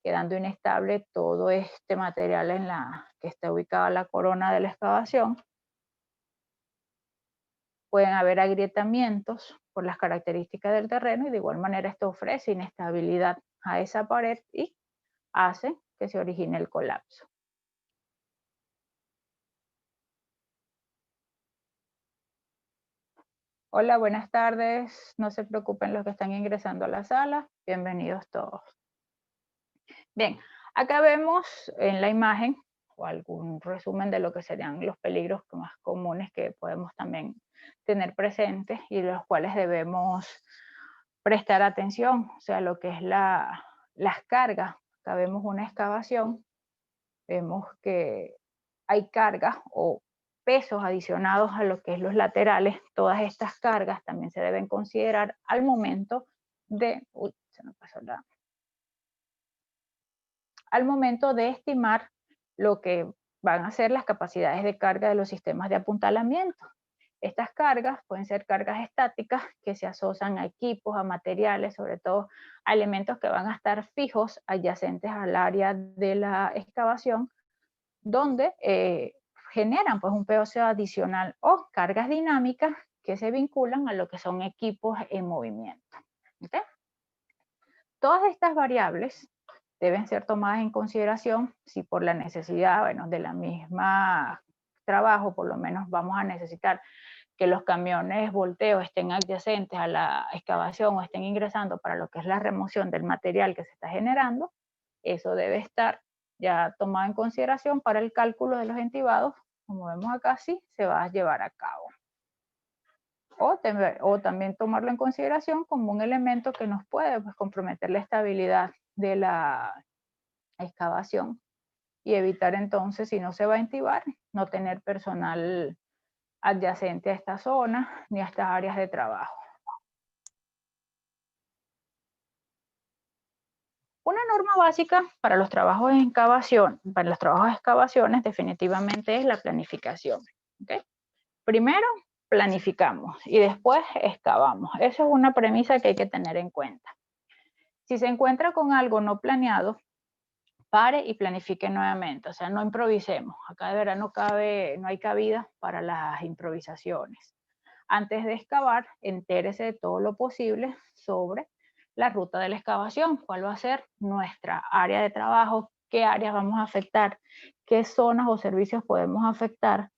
quedando inestable todo este material en que está ubicada la corona de la excavación. Pueden haber agrietamientos por las características del terreno y de igual manera esto ofrece inestabilidad a esa pared y hace que se origine el colapso. Hola, buenas tardes. No se preocupen los que están ingresando a la sala. Bienvenidos todos. Bien, acá vemos en la imagen o algún resumen de lo que serían los peligros más comunes que podemos también tener presentes y los cuales debemos prestar atención, o sea, lo que es las cargas. Acá vemos una excavación, vemos que hay cargas o pesos adicionados a lo que es los laterales. Todas estas cargas también se deben considerar al momento al momento de estimar lo que van a ser las capacidades de carga de los sistemas de apuntalamiento. Estas cargas pueden ser cargas estáticas que se asocian a equipos, a materiales, sobre todo a elementos que van a estar fijos adyacentes al área de la excavación, donde generan pues un peso adicional, o cargas dinámicas que se vinculan a lo que son equipos en movimiento. ¿Okay? Todas estas variables deben ser tomadas en consideración si por la necesidad, bueno, de la misma trabajo, por lo menos vamos a necesitar que los camiones volteo estén adyacentes a la excavación o estén ingresando para lo que es la remoción del material que se está generando, eso debe estar ya tomado en consideración para el cálculo de los entibados. Como vemos acá, sí se va a llevar a cabo. O también tomarlo en consideración como un elemento que nos puede, pues, comprometer la estabilidad de la excavación y evitar entonces, si no se va a entibar, no tener personal adyacente a esta zona ni a estas áreas de trabajo. Una norma básica para los trabajos de excavación, para los trabajos de excavaciones, definitivamente es la planificación. ¿Okay? Primero planificamos y después excavamos. Eso es una premisa que hay que tener en cuenta. Si se encuentra con algo no planeado, pare y planifique nuevamente. O sea, no improvisemos. Acá de verdad no hay cabida para las improvisaciones. Antes de excavar, entérese de todo lo posible sobre la ruta de la excavación, cuál va a ser nuestra área de trabajo, qué áreas vamos a afectar, qué zonas o servicios podemos afectar,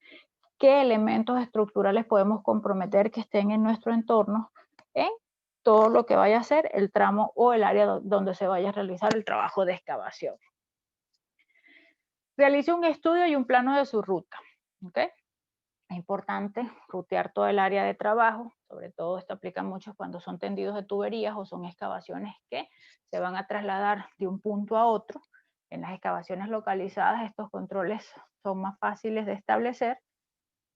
qué elementos estructurales podemos comprometer que estén en nuestro entorno, en todo lo que vaya a ser el tramo o el área donde se vaya a realizar el trabajo de excavación. Realice un estudio y un plano de su ruta. ¿Okay? Es importante rutear todo el área de trabajo, sobre todo esto aplica mucho cuando son tendidos de tuberías o son excavaciones que se van a trasladar de un punto a otro. En las excavaciones localizadas estos controles son más fáciles de establecer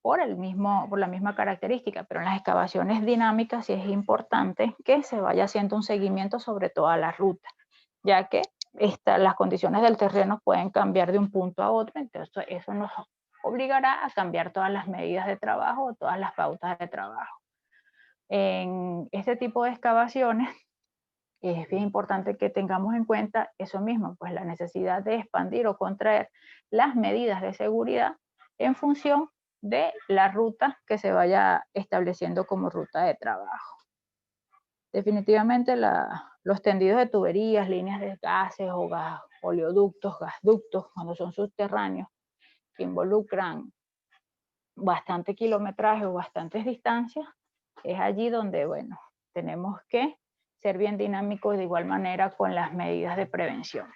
por la misma característica, pero en las excavaciones dinámicas sí es importante que se vaya haciendo un seguimiento sobre toda la ruta, ya que las condiciones del terreno pueden cambiar de un punto a otro, entonces eso nos obligará a cambiar todas las medidas de trabajo o todas las pautas de trabajo. En este tipo de excavaciones es bien importante que tengamos en cuenta eso mismo, pues la necesidad de expandir o contraer las medidas de seguridad en función de la ruta que se vaya estableciendo como ruta de trabajo. Definitivamente los tendidos de tuberías, líneas de gases o oleoductos, gasductos, cuando son subterráneos, que involucran bastante kilometraje o bastantes distancias, es allí donde, bueno, tenemos que ser bien dinámicos de igual manera con las medidas de prevención.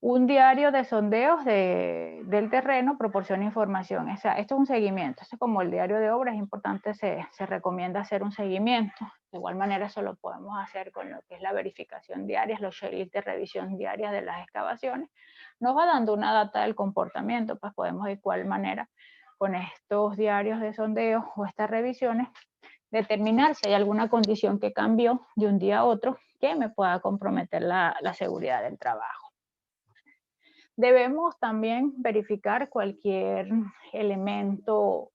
Un diario de sondeos del terreno proporciona información. O sea, esto es un seguimiento. Esto es como el diario de obra, es importante, se recomienda hacer un seguimiento. De igual manera, eso lo podemos hacer con lo que es la verificación diaria, los checklists de revisión diaria de las excavaciones. Nos va dando una data del comportamiento, pues podemos de igual manera con estos diarios de sondeos o estas revisiones determinar si hay alguna condición que cambió de un día a otro que me pueda comprometer la seguridad del trabajo. Debemos también verificar cualquier elemento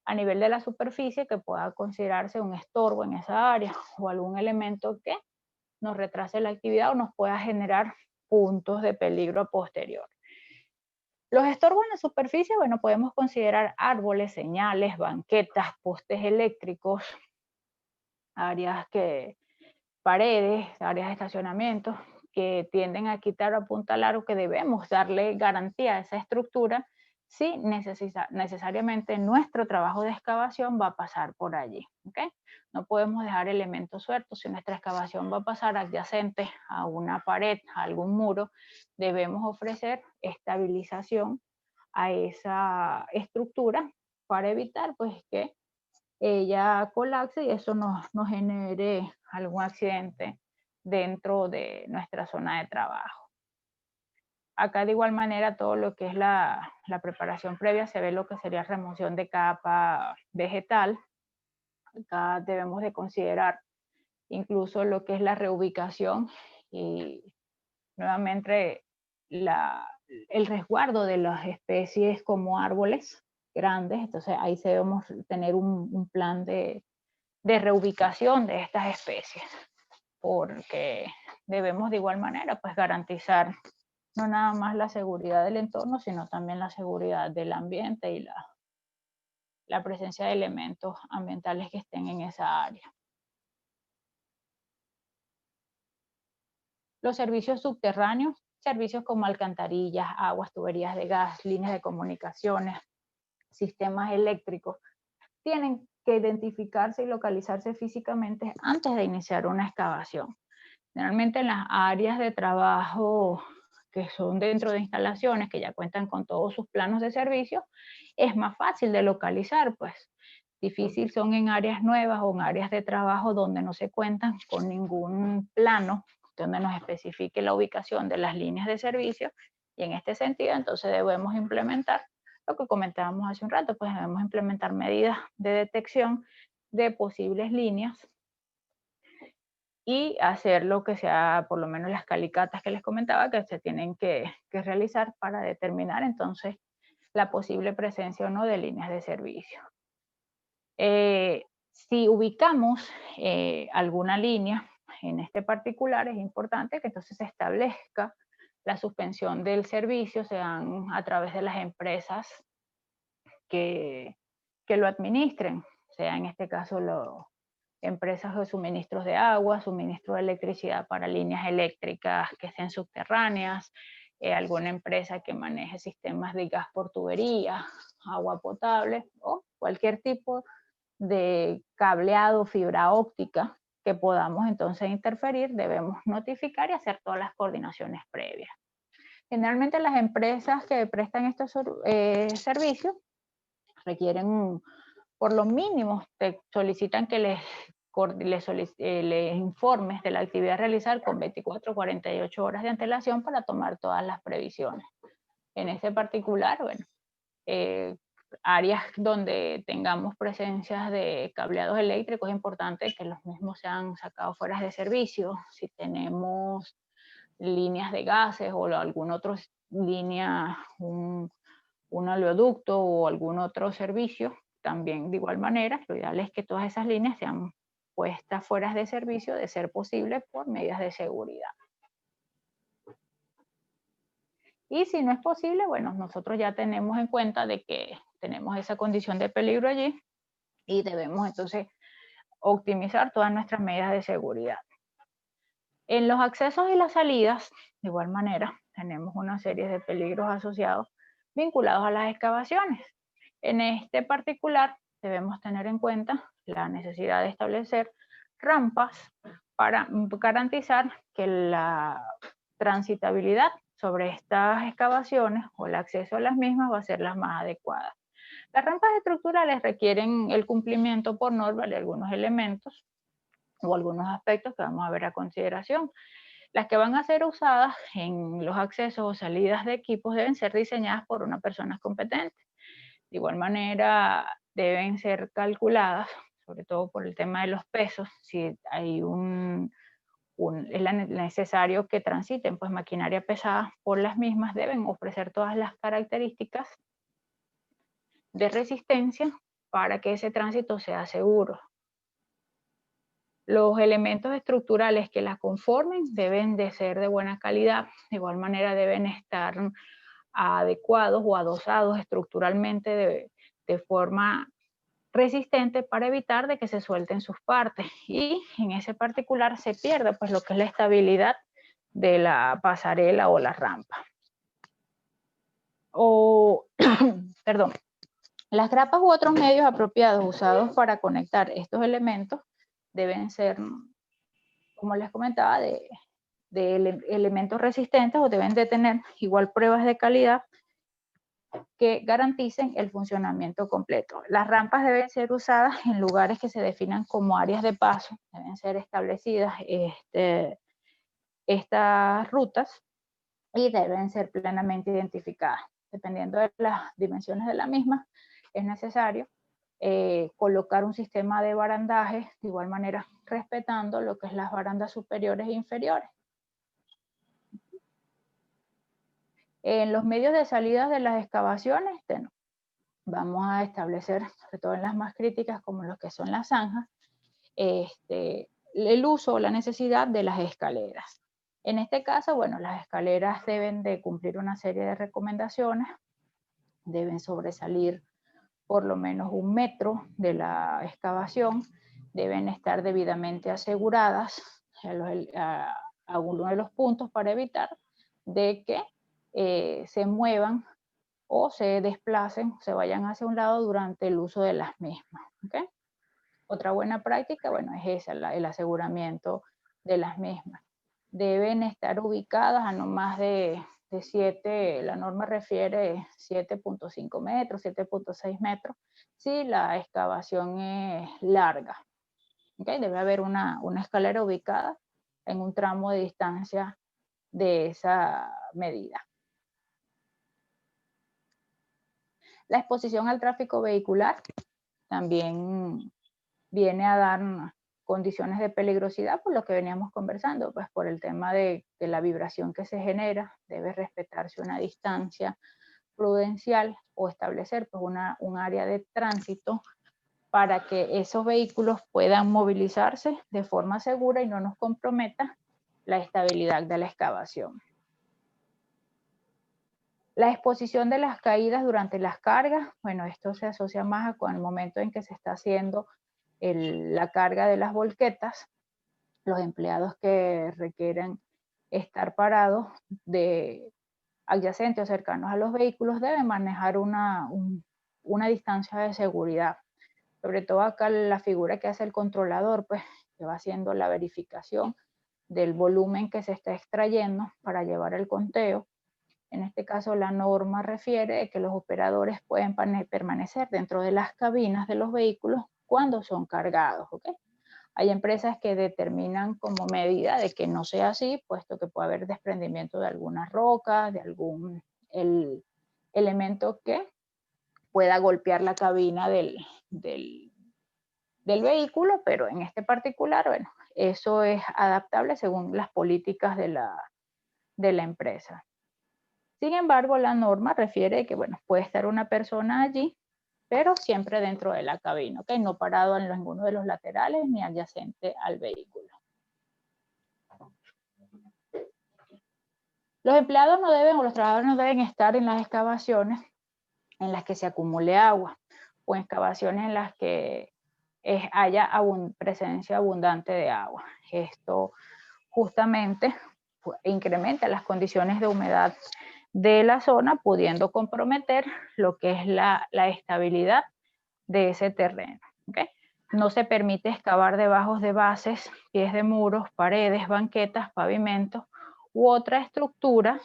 a nivel de la superficie que pueda considerarse un estorbo en esa área o algún elemento que nos retrase la actividad o nos pueda generar puntos de peligro posterior. Los estorbos en la superficie, bueno, podemos considerar árboles, señales, banquetas, postes eléctricos, paredes, áreas de estacionamiento, que tienden a quitar o apuntalar o que debemos darle garantía a esa estructura si necesariamente nuestro trabajo de excavación va a pasar por allí. ¿Okay? No podemos dejar elementos sueltos. Si nuestra excavación va a pasar adyacente a una pared, a algún muro, debemos ofrecer estabilización a esa estructura para evitar, pues, que ella colapse y eso nos genere algún accidente dentro de nuestra zona de trabajo. Acá de igual manera todo lo que es la preparación previa se ve lo que sería remoción de capa vegetal. Acá debemos de considerar incluso lo que es la reubicación y nuevamente el resguardo de las especies como árboles grandes. Entonces ahí debemos tener un plan de reubicación de estas especies, porque debemos de igual manera pues garantizar no nada más la seguridad del entorno, sino también la seguridad del ambiente y la presencia de elementos ambientales que estén en esa área. Los servicios subterráneos, servicios como alcantarillas, aguas, tuberías de gas, líneas de comunicaciones, sistemas eléctricos, tienen que identificarse y localizarse físicamente antes de iniciar una excavación. Generalmente en las áreas de trabajo que son dentro de instalaciones que ya cuentan con todos sus planos de servicio, es más fácil de localizar, pues. Difícil son en áreas nuevas o en áreas de trabajo donde no se cuentan con ningún plano donde nos especifique la ubicación de las líneas de servicio, y en este sentido entonces debemos implementar lo que comentábamos hace un rato, pues debemos implementar medidas de detección de posibles líneas y hacer lo que sea, por lo menos las calicatas que les comentaba, que se tienen que realizar para determinar entonces la posible presencia o no de líneas de servicio. Si ubicamos alguna línea en este particular, es importante que entonces se establezca la suspensión del servicio, sean a través de las empresas que lo administren, sea en este caso empresas de suministros de agua, suministro de electricidad para líneas eléctricas que estén subterráneas, alguna empresa que maneje sistemas de gas por tubería, agua potable o cualquier tipo de cableado, fibra óptica que podamos entonces interferir, debemos notificar y hacer todas las coordinaciones previas. Generalmente las empresas que prestan estos servicios requieren, por lo mínimo, te solicitan que les informes de la actividad a realizar con 24 o 48 horas de antelación para tomar todas las previsiones. En este particular, bueno, áreas donde tengamos presencias de cableados eléctricos, es importante que los mismos sean sacados fuera de servicio. Si tenemos líneas de gases o alguna otra línea, un oleoducto o algún otro servicio, también de igual manera, lo ideal es que todas esas líneas sean puestas fuera de servicio, de ser posible, por medidas de seguridad. Y si no es posible, bueno, nosotros ya tenemos en cuenta de que tenemos esa condición de peligro allí y debemos entonces optimizar todas nuestras medidas de seguridad. En los accesos y las salidas, de igual manera, tenemos una serie de peligros asociados vinculados a las excavaciones. En este particular, debemos tener en cuenta la necesidad de establecer rampas para garantizar que la transitabilidad sobre estas excavaciones o el acceso a las mismas va a ser la más adecuada. Las rampas estructurales requieren el cumplimiento por norma de algunos elementos o algunos aspectos que vamos a ver a consideración. Las que van a ser usadas en los accesos o salidas de equipos deben ser diseñadas por una persona competente. De igual manera, deben ser calculadas, sobre todo por el tema de los pesos, si hay es necesario que transiten pues maquinaria pesada por las mismas, deben ofrecer todas las características de resistencia para que ese tránsito sea seguro. Los elementos estructurales que las conformen deben de ser de buena calidad, de igual manera deben estar adecuados o adosados estructuralmente de forma resistente para evitar de que se suelten sus partes, y en ese particular se pierde pues lo que es la estabilidad de la pasarela o la rampa. Perdón, las grapas u otros medios apropiados usados para conectar estos elementos deben ser, como les comentaba, de elementos resistentes, o deben de tener igual pruebas de calidad que garanticen el funcionamiento completo. Las rampas deben ser usadas en lugares que se definan como áreas de paso, deben ser establecidas estas rutas y deben ser plenamente identificadas. Dependiendo de las dimensiones de la misma, es necesario colocar un sistema de barandaje, de igual manera respetando lo que es las barandas superiores e inferiores. En los medios de salida de las excavaciones, vamos a establecer, sobre todo en las más críticas, como lo que son las zanjas, el uso o la necesidad de las escaleras. En este caso, bueno, las escaleras deben de cumplir una serie de recomendaciones, deben sobresalir por lo menos 1 metro de la excavación, deben estar debidamente aseguradas, alguno de los puntos para evitar de que se muevan o se desplacen, se vayan hacia un lado durante el uso de las mismas. ¿Okay? Otra buena práctica, bueno, es esa, el aseguramiento de las mismas. Deben estar ubicadas a no más de 7, la norma refiere 7.5 metros, 7.6 metros, si la excavación es larga. ¿Okay? Debe haber una escalera ubicada en un tramo de distancia de esa medida. La exposición al tráfico vehicular también viene a dar condiciones de peligrosidad por lo que veníamos conversando, pues por el tema de la vibración que se genera, debe respetarse una distancia prudencial o establecer pues un área de tránsito para que esos vehículos puedan movilizarse de forma segura y no nos comprometa la estabilidad de la excavación. La exposición de las caídas durante las cargas, bueno, esto se asocia más con el momento en que se está haciendo la carga de las volquetas. Los empleados que requieren estar parados adyacentes o cercanos a los vehículos deben manejar una distancia de seguridad. Sobre todo acá la figura que hace el controlador, pues que va haciendo la verificación del volumen que se está extrayendo para llevar el conteo. En este caso, la norma refiere que los operadores pueden permanecer dentro de las cabinas de los vehículos cuando son cargados. ¿Okay? Hay empresas que determinan como medida de que no sea así, puesto que puede haber desprendimiento de alguna roca, de algún elemento que pueda golpear la cabina del vehículo, pero en este particular, bueno, eso es adaptable según las políticas de la empresa. Sin embargo, la norma refiere que, bueno, puede estar una persona allí, pero siempre dentro de la cabina, ¿ok? No parado en ninguno de los laterales ni adyacente al vehículo. Los empleados no deben, o los trabajadores no deben estar en las excavaciones en las que se acumule agua o en excavaciones en las que haya presencia abundante de agua. Esto justamente incrementa las condiciones de humedad de la zona, pudiendo comprometer lo que es la estabilidad de ese terreno. ¿Okay? No se permite excavar debajo de bases, pies de muros, paredes, banquetas, pavimentos u otra estructura,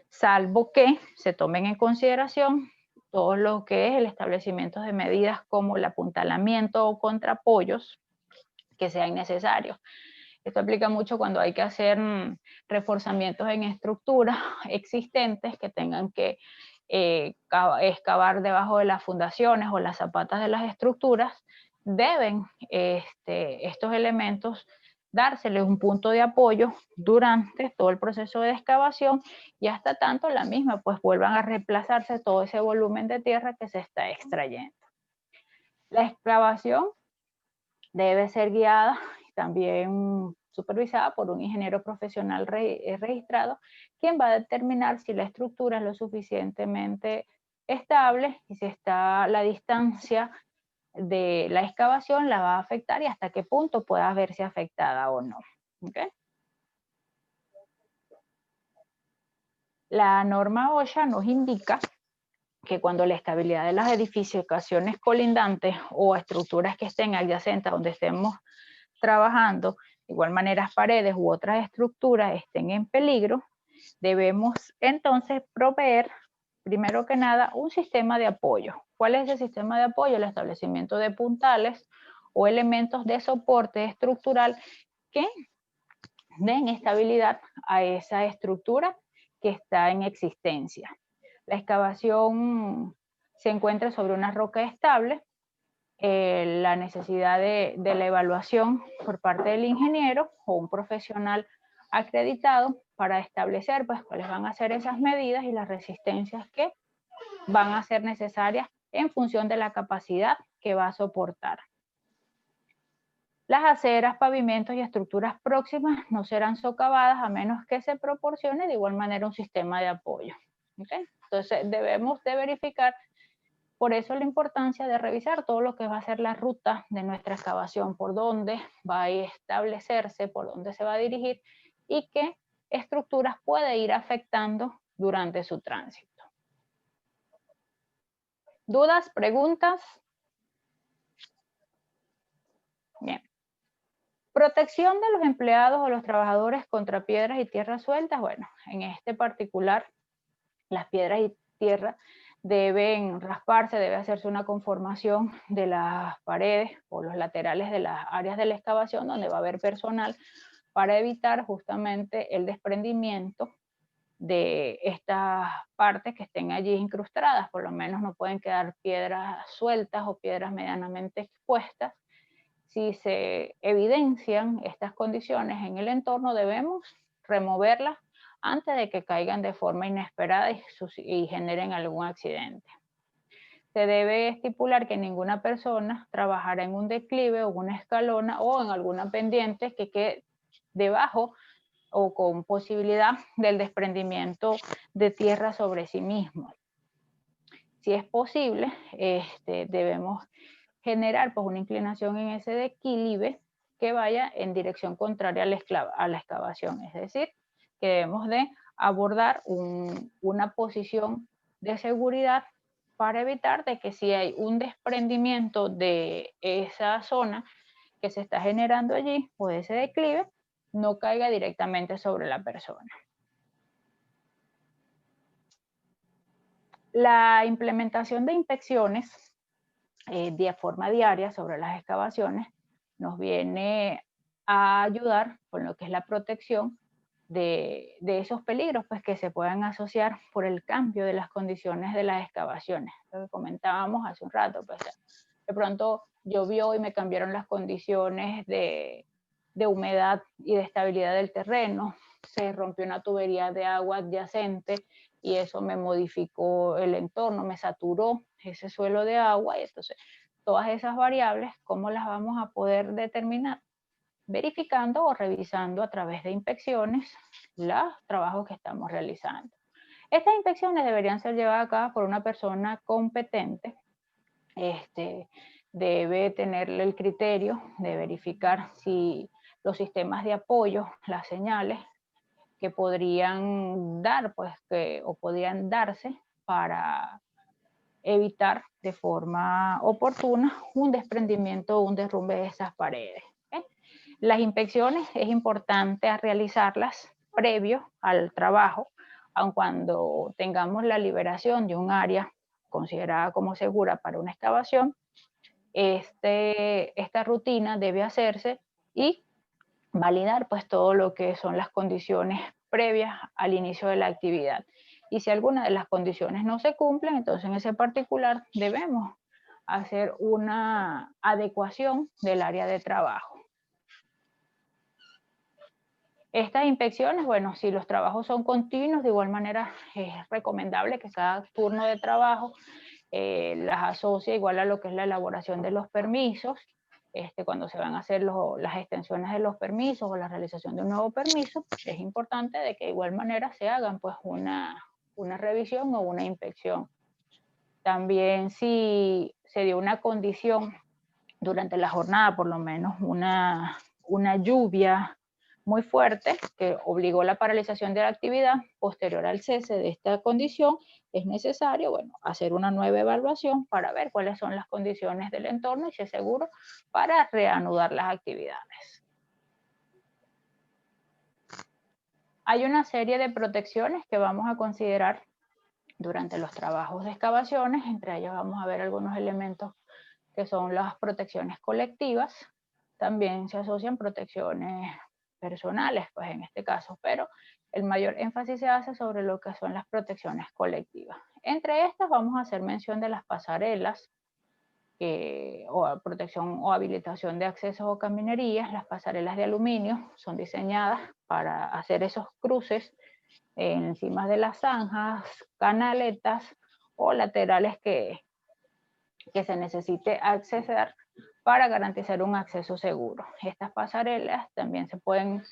salvo que se tomen en consideración todo lo que es el establecimiento de medidas como el apuntalamiento o contraapoyos que sean necesarios. Esto aplica mucho cuando hay que hacer reforzamientos en estructuras existentes que tengan que excavar debajo de las fundaciones o las zapatas de las estructuras. Deben estos elementos dárseles un punto de apoyo durante todo el proceso de excavación y hasta tanto la misma pues vuelvan a reemplazarse todo ese volumen de tierra que se está extrayendo. La excavación debe ser guiada y también supervisada por un ingeniero profesional registrado, quien va a determinar si la estructura es lo suficientemente estable y si la distancia de la excavación la va a afectar y hasta qué punto pueda verse afectada o no. ¿Okay? La norma OSHA nos indica que cuando la estabilidad de las edificaciones colindantes o estructuras que estén adyacentes a donde estemos trabajando, de igual manera paredes u otras estructuras estén en peligro, debemos entonces proveer, primero que nada, un sistema de apoyo. ¿Cuál es ese sistema de apoyo? El establecimiento de puntales o elementos de soporte estructural que den estabilidad a esa estructura que está en existencia. La excavación se encuentra sobre una roca estable, la necesidad de la evaluación por parte del ingeniero o un profesional acreditado para establecer pues, cuáles van a ser esas medidas y las resistencias que van a ser necesarias en función de la capacidad que va a soportar. Las aceras, pavimentos y estructuras próximas no serán socavadas a menos que se proporcione de igual manera un sistema de apoyo. ¿Okay? Entonces debemos de verificar. Por eso la importancia de revisar todo lo que va a ser la ruta de nuestra excavación, por dónde va a establecerse, por dónde se va a dirigir y qué estructuras puede ir afectando durante su tránsito. ¿Dudas? ¿Preguntas? Bien. Protección de los empleados o los trabajadores contra piedras y tierras sueltas. Bueno, en este particular, las piedras y tierra deben rasparse, debe hacerse una conformación de las paredes o los laterales de las áreas de la excavación donde va a haber personal para evitar justamente el desprendimiento de estas partes que estén allí incrustadas. Por lo menos no pueden quedar piedras sueltas o piedras medianamente expuestas. Si se evidencian estas condiciones en el entorno, debemos removerlas antes de que caigan de forma inesperada y generen algún accidente. Se debe estipular que ninguna persona trabajará en un declive o una escalona o en alguna pendiente que quede debajo o con posibilidad del desprendimiento de tierra sobre sí mismo. Si es posible, debemos generar pues, una inclinación en ese declive que vaya en dirección contraria a la excavación, es decir, que debemos de abordar una posición de seguridad para evitar de que si hay un desprendimiento de esa zona que se está generando allí o de ese declive, no caiga directamente sobre la persona. La implementación de inspecciones de forma diaria sobre las excavaciones nos viene a ayudar con lo que es la protección de esos peligros pues, que se puedan asociar por el cambio de las condiciones de las excavaciones. Lo que comentábamos hace un rato, pues, de pronto llovió y me cambiaron las condiciones de humedad y de estabilidad del terreno, se rompió una tubería de agua adyacente y eso me modificó el entorno, me saturó ese suelo de agua y entonces todas esas variables, ¿cómo las vamos a poder determinar? Verificando o revisando a través de inspecciones los trabajos que estamos realizando. Estas inspecciones deberían ser llevadas a cabo por una persona competente. Debe tener el criterio de verificar si los sistemas de apoyo, las señales que podrían dar, pues, o podrían darse para evitar de forma oportuna un desprendimiento o un derrumbe de esas paredes. Las inspecciones es importante realizarlas previo al trabajo, aun cuando tengamos la liberación de un área considerada como segura para una excavación, esta rutina debe hacerse y validar pues todo lo que son las condiciones previas al inicio de la actividad. Y si alguna de las condiciones no se cumplen, entonces en ese particular debemos hacer una adecuación del área de trabajo. Estas inspecciones, bueno, si los trabajos son continuos, de igual manera es recomendable que cada turno de trabajo las asocie igual a lo que es la elaboración de los permisos, cuando se van a hacer las extensiones de los permisos o la realización de un nuevo permiso, es importante de que de igual manera se hagan pues una revisión o una inspección. También si se dio una condición durante la jornada, por lo menos una lluvia muy fuerte que obligó la paralización de la actividad, posterior al cese de esta condición, es necesario, bueno, hacer una nueva evaluación para ver cuáles son las condiciones del entorno y si es seguro para reanudar las actividades. Hay una serie de protecciones que vamos a considerar durante los trabajos de excavaciones, entre ellos vamos a ver algunos elementos que son las protecciones colectivas. También se asocian protecciones personales, pues en este caso, pero el mayor énfasis se hace sobre lo que son las protecciones colectivas. Entre estas vamos a hacer mención de las pasarelas, o protección o habilitación de accesos o caminerías. Las pasarelas de aluminio son diseñadas para hacer esos cruces encima de las zanjas, canaletas o laterales que se necesite acceder para garantizar un acceso seguro. Estas pasarelas también se pueden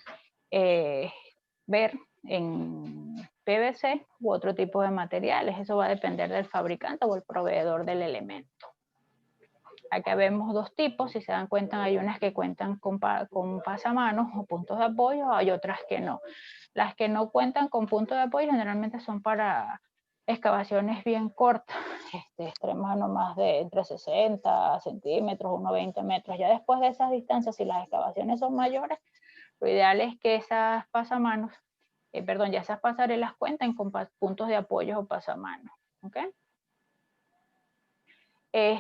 ver en PVC u otro tipo de materiales. Eso va a depender del fabricante o el proveedor del elemento. Acá vemos dos tipos, si se dan cuenta hay unas que cuentan con pasamanos o puntos de apoyo, hay otras que no. Las que no cuentan con puntos de apoyo generalmente son para excavaciones bien cortas, extremos nomás de entre 60 centímetros, 1,20 metros. Ya después de esas distancias, si las excavaciones son mayores, lo ideal es que esas pasamanos, ya esas pasarelas cuenten con puntos de apoyo o pasamanos. ¿Okay?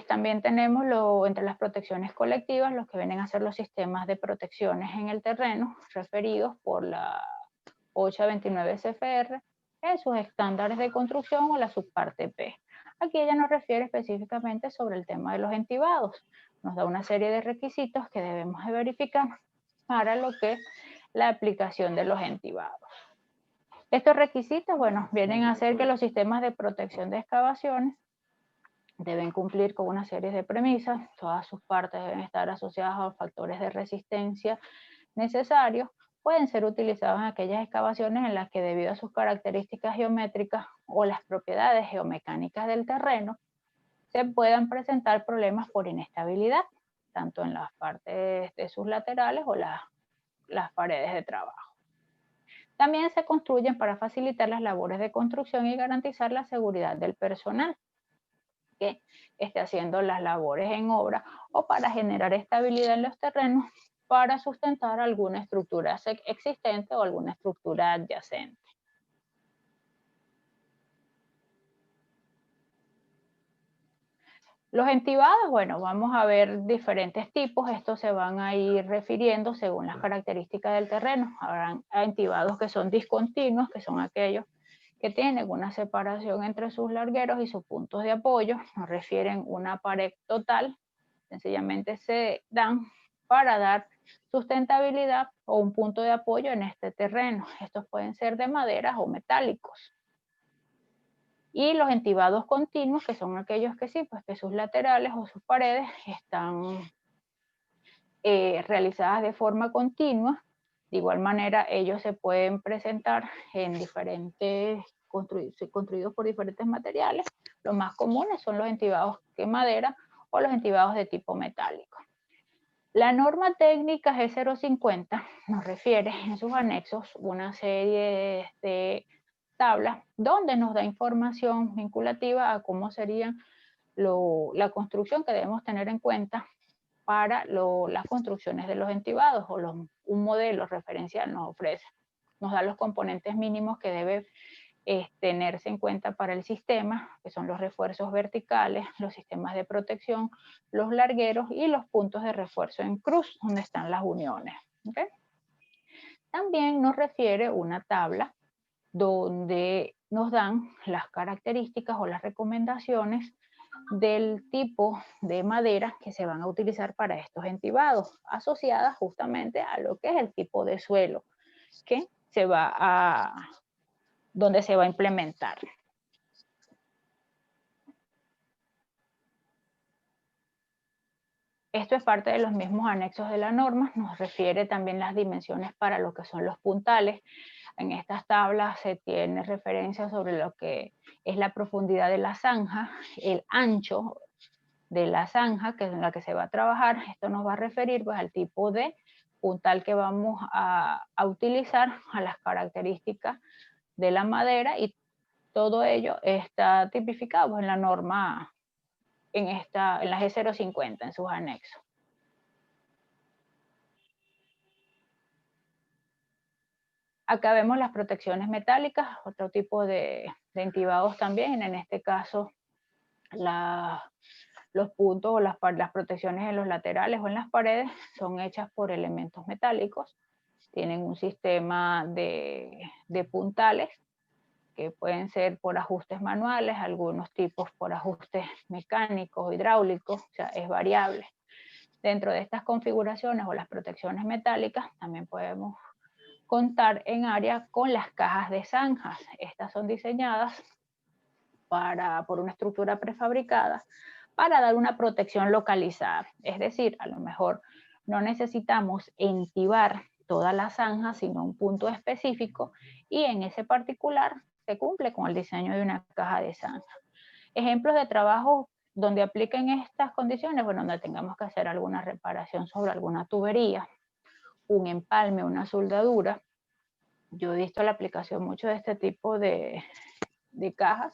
También tenemos entre las protecciones colectivas, los que vienen a ser los sistemas de protecciones en el terreno, referidos por la 829 CFR en sus estándares de construcción o la subparte P. Aquí ella nos refiere específicamente sobre el tema de los entibados. Nos da una serie de requisitos que debemos de verificar para lo que es la aplicación de los entibados. Estos requisitos, bueno, vienen a ser que los sistemas de protección de excavaciones deben cumplir con una serie de premisas, todas sus partes deben estar asociadas a los factores de resistencia necesarios, pueden ser utilizados en aquellas excavaciones en las que debido a sus características geométricas o las propiedades geomecánicas del terreno, se puedan presentar problemas por inestabilidad, tanto en las partes de sus laterales o las paredes de trabajo. También se construyen para facilitar las labores de construcción y garantizar la seguridad del personal que esté haciendo las labores en obra o para generar estabilidad en los terrenos para sustentar alguna estructura existente o alguna estructura adyacente. Los entibados, bueno, vamos a ver diferentes tipos. Estos se van a ir refiriendo según las características del terreno. Habrán entibados que son discontinuos, que son aquellos que tienen una separación entre sus largueros y sus puntos de apoyo. Nos refieren una pared total. Sencillamente se dan para dar sustentabilidad o un punto de apoyo en este terreno. Estos pueden ser de madera o metálicos. Y los entibados continuos, que son aquellos que sí, pues que sus laterales o sus paredes están realizadas de forma continua. De igual manera, ellos se pueden presentar en construidos por diferentes materiales. Los más comunes son los entibados de madera o los entibados de tipo metálico. La norma técnica G050 nos refiere en sus anexos una serie de tablas donde nos da información vinculativa a cómo sería la construcción que debemos tener en cuenta para las construcciones de los entibados o un modelo referencial nos ofrece. Nos da los componentes mínimos que debe tenerse en cuenta para el sistema, que son los refuerzos verticales, los sistemas de protección, los largueros y los puntos de refuerzo en cruz, donde están las uniones. ¿Okay? También nos refiere una tabla donde nos dan las características o las recomendaciones del tipo de madera que se van a utilizar para estos entibados, asociadas justamente a lo que es el tipo de suelo que donde se va a implementar. Esto es parte de los mismos anexos de la norma, nos refiere también las dimensiones para lo que son los puntales. En estas tablas se tiene referencia sobre lo que es la profundidad de la zanja, el ancho de la zanja que es en la que se va a trabajar. Esto nos va a referir pues, al tipo de puntal que vamos a utilizar, a las características de la madera, y todo ello está tipificado pues, en la norma, en la G050, en sus anexos. Acá vemos las protecciones metálicas, otro tipo de entibados también, en este caso los puntos o las protecciones en los laterales o en las paredes son hechas por elementos metálicos, tienen un sistema de puntales que pueden ser por ajustes manuales, algunos tipos por ajustes mecánicos o hidráulicos, o sea, es variable. Dentro de estas configuraciones o las protecciones metálicas también podemos contar en área con las cajas de zanjas. Estas son diseñadas por una estructura prefabricada para dar una protección localizada. Es decir, a lo mejor no necesitamos entibar toda la zanja, sino un punto específico, y en ese particular se cumple con el diseño de una caja de zanja. Ejemplos de trabajo donde apliquen estas condiciones, bueno, donde tengamos que hacer alguna reparación sobre alguna tubería, un empalme, una soldadura. Yo he visto la aplicación mucho de este tipo de cajas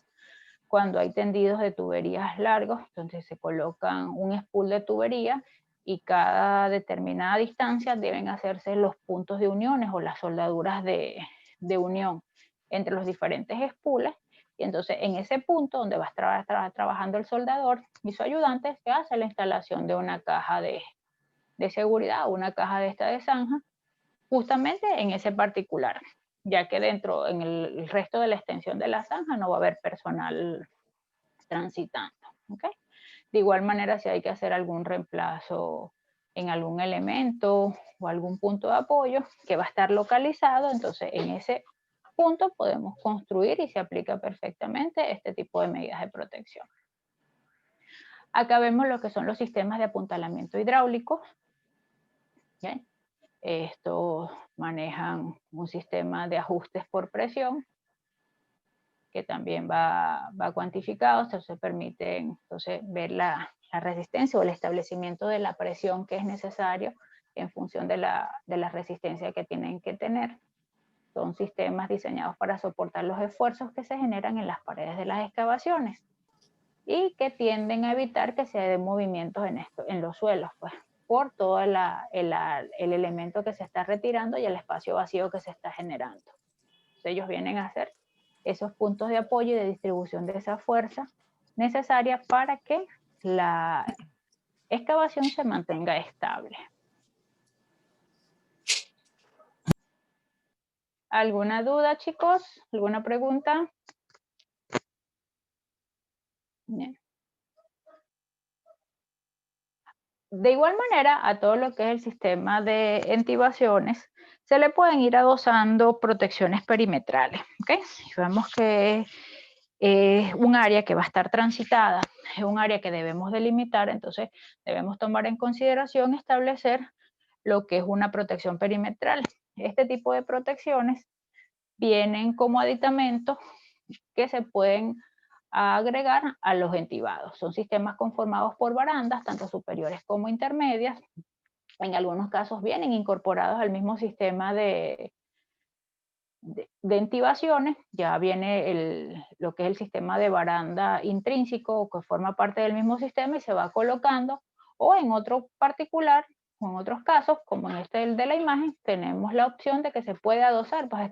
cuando hay tendidos de tuberías largos, entonces se colocan un spool de tubería y cada determinada distancia deben hacerse los puntos de uniones o las soldaduras de unión entre los diferentes spools. Y entonces en ese punto donde va a estar trabajando el soldador y su ayudante, se hace la instalación de una caja de seguridad, una caja de esta de zanja, justamente en ese particular, ya que dentro, en el resto de la extensión de la zanja no va a haber personal transitando. ¿Okay? De igual manera, si hay que hacer algún reemplazo en algún elemento o algún punto de apoyo que va a estar localizado, entonces en ese punto podemos construir y se aplica perfectamente este tipo de medidas de protección. Acá vemos lo que son los sistemas de apuntalamiento hidráulico. ¿Okay? Estos manejan un sistema de ajustes por presión que también va cuantificado, se permite entonces ver la resistencia o el establecimiento de la presión que es necesario en función de la resistencia que tienen que tener. Son sistemas diseñados para soportar los esfuerzos que se generan en las paredes de las excavaciones y que tienden a evitar que se den movimientos en los suelos, pues, por todo el elemento que se está retirando y el espacio vacío que se está generando. Entonces, ellos vienen a hacer esos puntos de apoyo y de distribución de esa fuerza necesaria para que la excavación se mantenga estable. ¿Alguna duda, chicos? ¿Alguna pregunta? Bien. De igual manera, a todo lo que es el sistema de intubaciones, se le pueden ir adosando protecciones perimetrales. ¿Okay? Vemos que es un área que va a estar transitada, es un área que debemos delimitar, entonces debemos tomar en consideración establecer lo que es una protección perimetral. Este tipo de protecciones vienen como aditamentos que se pueden agregar a los entibados. Son sistemas conformados por barandas, tanto superiores como intermedias. En algunos casos vienen incorporados al mismo sistema de intubaciones, ya viene lo que es el sistema de baranda intrínseco que forma parte del mismo sistema y se va colocando, o en otro particular, o en otros casos, como en este de la imagen, tenemos la opción de que se puede adosar pues,